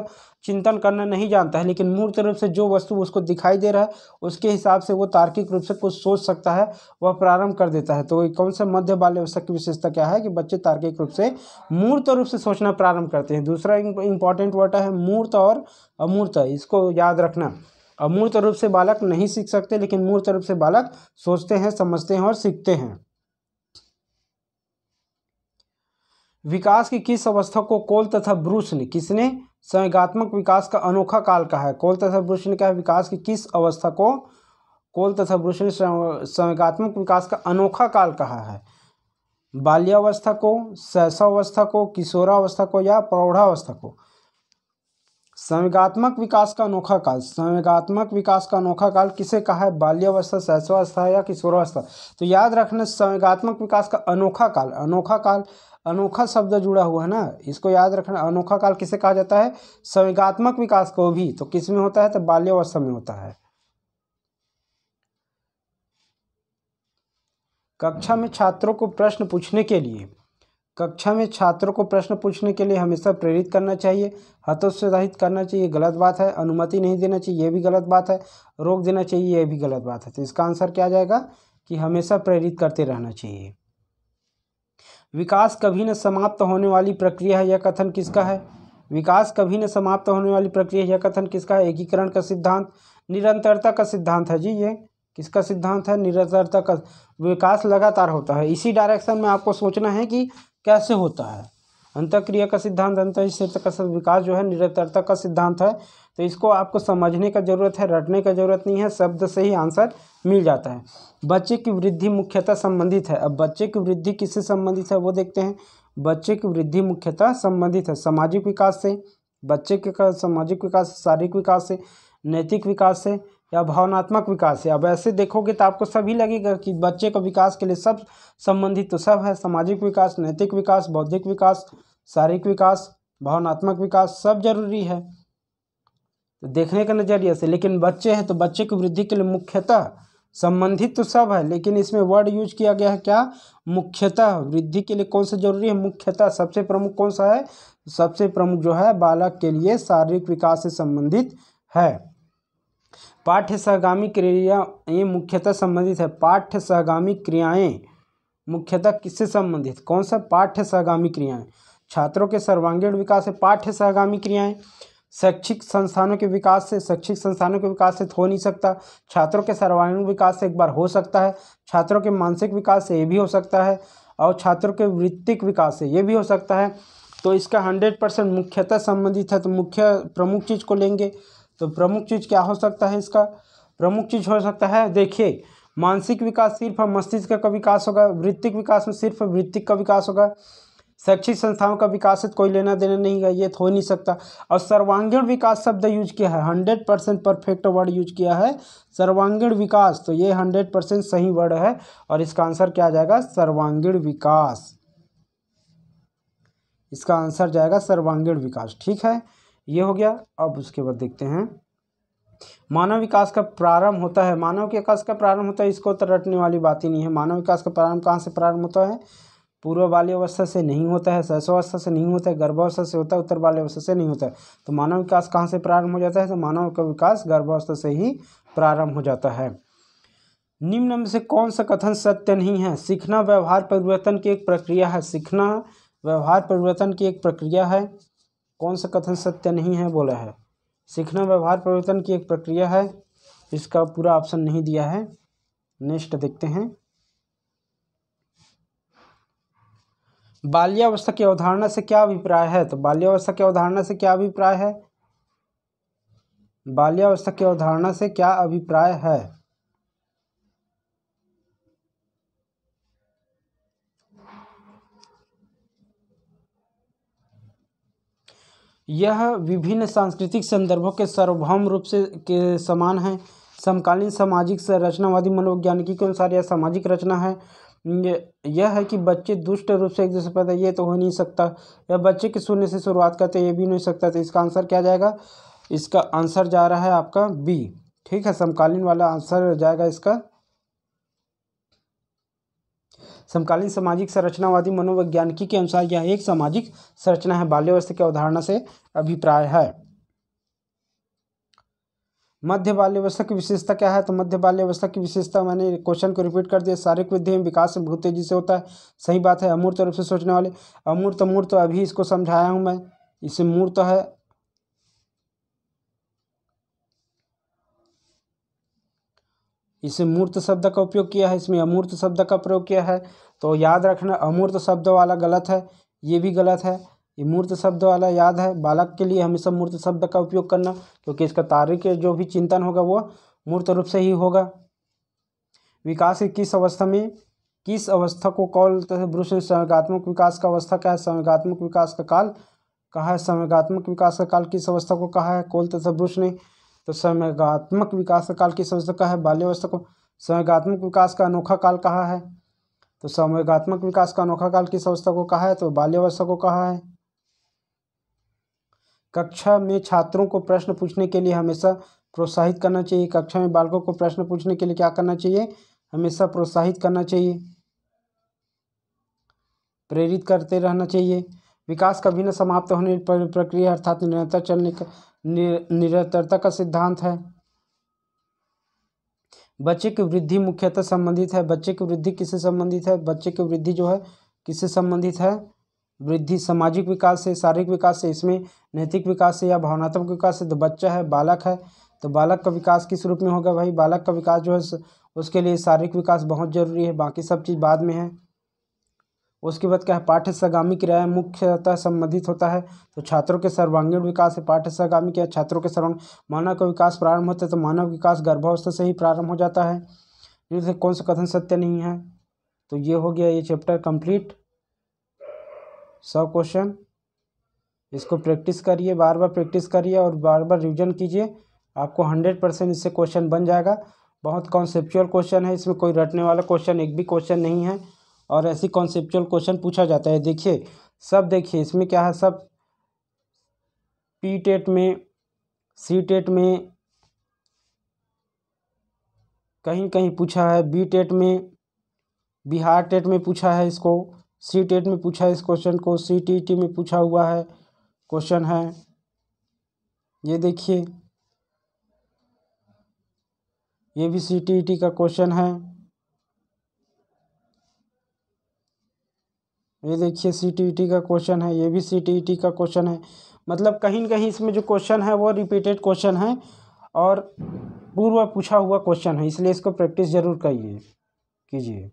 चिंतन करना नहीं जानता है, लेकिन मूर्त रूप से जो वस्तु उसको दिखाई दे रहा है उसके हिसाब से वो तार्किक रूप से कुछ सोच सकता है, वह प्रारंभ कर देता है। तो कौन सा मध्य बाल्यावस्था की विशेषता क्या है कि बच्चे तार्किक रूप से मूर्त रूप से सोचना प्रारंभ करते हैं। दूसरा इंपॉर्टेंट वर्ड है मूर्त और अमूर्त, इसको याद रखना। अमूर्त रूप से बालक नहीं सीख सकते, लेकिन मूर्त रूप से बालक सोचते हैं, समझते हैं और सीखते हैं। विकास की किस अवस्था को कोल तथा ब्रूस ने किसने संवेगात्मक विकास का अनोखा काल कहा है? कोल तथा ब्रूस ने कहा विकास की किस अवस्था को कोल तथा ब्रूस ने संवेगात्मक विकास का अनोखा काल कहा है? बाल्यावस्था को, शैशवावस्था को, किशोरावस्था को या प्रौढ़ावस्था को? संवेगात्मक विकास का अनोखा काल, संवेगात्मक विकास का अनोखा काल किसे कहा है? बाल्यावस्था, शैशवावस्था या किशोरावस्था? तो याद रखना संवेगात्मक विकास का अनोखा काल, अनोखा काल, अनोखा शब्द जुड़ा हुआ है ना, इसको याद रखना। अनोखा काल किसे कहा जाता है? संवेगात्मक विकास को भी। तो किस में होता है? तो बाल्यावस्था में होता है। कक्षा में छात्रों को प्रश्न पूछने के लिए हमेशा प्रेरित करना चाहिए, हतोत्साहित करना चाहिए, गलत बात है। अनुमति नहीं देना चाहिए, ये भी गलत बात है। रोक देना चाहिए, ये भी गलत बात है। तो इसका आंसर क्या आ जाएगा कि हमेशा प्रेरित करते रहना चाहिए। विकास कभी न समाप्त होने वाली प्रक्रिया है, यह कथन किसका है? विकास कभी न समाप्त होने वाली प्रक्रिया, यह कथन किसका है? एकीकरण का सिद्धांत, निरंतरता का सिद्धांत है जी। ये किसका सिद्धांत है? निरंतरता का। विकास लगातार होता है, इसी डायरेक्शन में आपको सोचना है कि कैसे होता है। अंतःक्रिया का सिद्धांत, अंतःस्थिरता का विकास जो है निरंतरता का सिद्धांत है। तो इसको आपको समझने का जरूरत है, रटने का जरूरत नहीं है, शब्द से ही आंसर मिल जाता है। बच्चे की वृद्धि मुख्यतः संबंधित है। अब बच्चे की वृद्धि किससे संबंधित है वो देखते हैं। बच्चे की वृद्धि मुख्यतः संबंधित है सामाजिक विकास से, बच्चे के सामाजिक विकास, शारीरिक विकास से, नैतिक विकास से या भावनात्मक विकास से। अब ऐसे देखोगे तो आपको सभी लगेगा कि बच्चे का विकास के लिए सब संबंधित तो सब है, सामाजिक विकास, नैतिक विकास, बौद्धिक विकास, शारीरिक विकास, भावनात्मक विकास, सब जरूरी है तो देखने का नजरिए से। लेकिन बच्चे हैं तो बच्चे की वृद्धि के लिए मुख्यतः संबंधित तो सब है, लेकिन इसमें वर्ड यूज किया गया है क्या? मुख्यतः। वृद्धि के लिए कौन सा जरूरी है? मुख्यतः। सबसे प्रमुख कौन सा है? सबसे प्रमुख जो है बालक के लिए शारीरिक विकास से संबंधित है। पाठ्य सहगामी क्रियाएं मुख्यतः संबंधित है। पाठ्य सहगामी क्रियाएं मुख्यतः किससे संबंधित? कौन सा? पाठ्य सहगामी क्रियाएं। छात्रों के सर्वांगीण विकास से पाठ्य सहगामी क्रियाएं। शैक्षिक संस्थानों के विकास से, शैक्षिक संस्थानों के विकास से हो नहीं सकता। छात्रों के सर्वांगीण विकास से एक बार हो सकता है, छात्रों के मानसिक विकास से ये भी हो सकता है, और छात्रों के वृत्तिक विकास से ये भी हो सकता है। तो इसका 100% मुख्यतः संबंधित है। तो मुख्य प्रमुख चीज़ को लेंगे तो प्रमुख चीज़ क्या हो सकता है? इसका प्रमुख चीज़ हो सकता है, देखिए, मानसिक विकास सिर्फ मस्तिष्क का विकास होगा, वृत्तिक विकास में सिर्फ वृत्तिक का विकास होगा, शैक्षिक संस्थाओं का विकास से कोई लेना देना नहीं है, ये तो हो नहीं सकता। और सर्वांगीण विकास शब्द यूज किया है, 100% परफेक्ट वर्ड यूज किया है, सर्वांगीण विकास। तो ये 100% सही वर्ड है और इसका आंसर क्या आ जाएगा? सर्वांगीण विकास। इसका आंसर जाएगा सर्वांगीण विकास। ठीक है, ये हो गया। अब उसके बाद देखते हैं मानव विकास का प्रारंभ होता है। मानव विकास का प्रारंभ होता है, इसको तो रटने वाली बात ही नहीं है। मानव विकास का प्रारंभ कहाँ से प्रारंभ होता है? पूर्व बाल्यावस्था से नहीं होता है, शैशवावस्था से नहीं होता है, गर्भावस्था से होता है, उत्तर बाल्यावस्था से नहीं होता है। तो मानव विकास कहाँ से प्रारंभ हो जाता है? तो मानव का विकास गर्भावस्था से ही प्रारंभ हो जाता है। निम्न में से कौन सा कथन सत्य नहीं है? सीखना व्यवहार परिवर्तन की एक प्रक्रिया है। सीखना व्यवहार परिवर्तन की एक प्रक्रिया है। कौन सा कथन सत्य नहीं है बोला है? सीखना व्यवहार परिवर्तन की एक प्रक्रिया है। इसका पूरा ऑप्शन नहीं दिया है। नेक्स्ट देखते हैं। बाल्यावस्था की अवधारणा से क्या अभिप्राय है? तो बाल्यावस्था की अवधारणा से क्या अभिप्राय है? बाल्यावस्था की अवधारणा से क्या अभिप्राय है? यह विभिन्न सांस्कृतिक संदर्भों के सार्वभौम रूप से के समान है। समकालीन सामाजिक रचनावादी मनोवैज्ञानिकी के अनुसार यह सामाजिक रचना है। यह है कि बच्चे दुष्ट रूप से एक दूसरे पैदा, ये तो हो नहीं सकता। या बच्चे के शून्य से शुरुआत करते, ये भी नहीं हो सकता। तो इसका आंसर क्या जाएगा? इसका आंसर जा रहा है आपका बी। ठीक है, समकालीन वाला आंसर जाएगा इसका। समकालीन सामाजिक संरचनावादी मनोवैज्ञानिकी के अनुसार यह एक सामाजिक संरचना है। बाल्यावस्था की अवधारणा से अभिप्राय है। मध्य बाल्यावस्था की विशेषता क्या है? तो मध्य बाल्यावस्था की विशेषता, मैंने क्वेश्चन को रिपीट कर दिया, शारीरिक वृद्धि में विकास बहुत तेजी से होता है। सही बात है। अमूर्त रूप से सोचने वाले, अमूर्त मूर्त अभी इसको समझाया हूं मैं, इसे मूर्त है, इसे मूर्त शब्द का उपयोग किया है, इसमें अमूर्त शब्द का प्रयोग किया है। तो याद रखना, अमूर्त शब्द वाला गलत है, ये भी गलत है, ये मूर्त शब्द वाला याद है। बालक के लिए हमेशा मूर्त शब्द का उपयोग करना, क्योंकि इसका तार्किक जो भी चिंतन होगा वो मूर्त रूप से ही होगा। विकास की किस अवस्था में, किस अवस्था को कॉल ब्रुश ने संवेगात्मक विकास का अवस्था क्या है? संवेगात्मक विकास का काल कहा है। संवेगात्मक विकास का काल किस अवस्था को कहा है कोल तथा ब्रुश ने? तो संवेगात्मक विकास का काल किस अवस्था का है? बाल्यावस्था को। संवेगात्मक विकास का अनोखा काल कहा है, तो संवेगात्मक विकास का अनोखा काल किस अवस्था को कहा है? तो बाल्यावस्था को कहा है। कक्षा में छात्रों को प्रश्न पूछने के लिए हमेशा प्रोत्साहित करना चाहिए। कक्षा में बालकों को प्रश्न पूछने के लिए क्या करना चाहिए? हमेशा प्रोत्साहित करना चाहिए, प्रेरित करते रहना चाहिए। विकास कभी न समाप्त होने प्रक्रिया अर्थात निरंतर चलने का निरंतरता का सिद्धांत है। बच्चे की वृद्धि मुख्यतः संबंधित है। बच्चे की वृद्धि किससे संबंधित है? बच्चे की वृद्धि जो है किससे संबंधित है? वृद्धि सामाजिक विकास से, शारीरिक विकास से, इसमें नैतिक विकास से या भावनात्मक विकास से। तो बच्चा है, बालक है, तो बालक का विकास किस रूप में होगा भाई? बालक का विकास जो है उसके लिए शारीरिक विकास बहुत जरूरी है, बाकी सब चीज़ बाद में है। उसके बाद क्या है? पाठ्य सहगामी क्रियाएं मुख्यतः संबंधित होता है। तो छात्रों के सर्वांगीण विकास है। पाठ्य सहगामी क्या? छात्रों के सर्वांगीण। मानव का विकास प्रारंभ होता है, तो मानव विकास गर्भावस्था से ही प्रारंभ हो जाता है। इनसे कौन सा कथन सत्य नहीं है? तो ये हो गया ये चैप्टर कंप्लीट। 100 क्वेश्चन, इसको प्रैक्टिस करिए, बार बार प्रैक्टिस करिए और बार बार रिविजन कीजिए, आपको 100% इससे क्वेश्चन बन जाएगा। बहुत कॉन्सेप्चुअल क्वेश्चन है, इसमें कोई रटने वाला क्वेश्चन एक भी क्वेश्चन नहीं है, और ऐसी कॉन्सेप्चुअल क्वेश्चन पूछा जाता है। देखिए सब, देखिए इसमें क्या है, सब पी टेट में, सी टेट में कहीं कहीं पूछा है, बी टेट में, बिहार टेट में पूछा है इसको, सी टेट में पूछा है इस क्वेश्चन को, CTET में पूछा हुआ है क्वेश्चन है। ये देखिए, ये भी CTET का क्वेश्चन है। ये देखिए CTET का क्वेश्चन है, ये भी CTET का क्वेश्चन है। मतलब कहीं न कहीं इसमें जो क्वेश्चन है वो रिपीटेड क्वेश्चन है और पूर्व पूछा हुआ क्वेश्चन है, इसलिए इसको प्रैक्टिस जरूर कीजिए।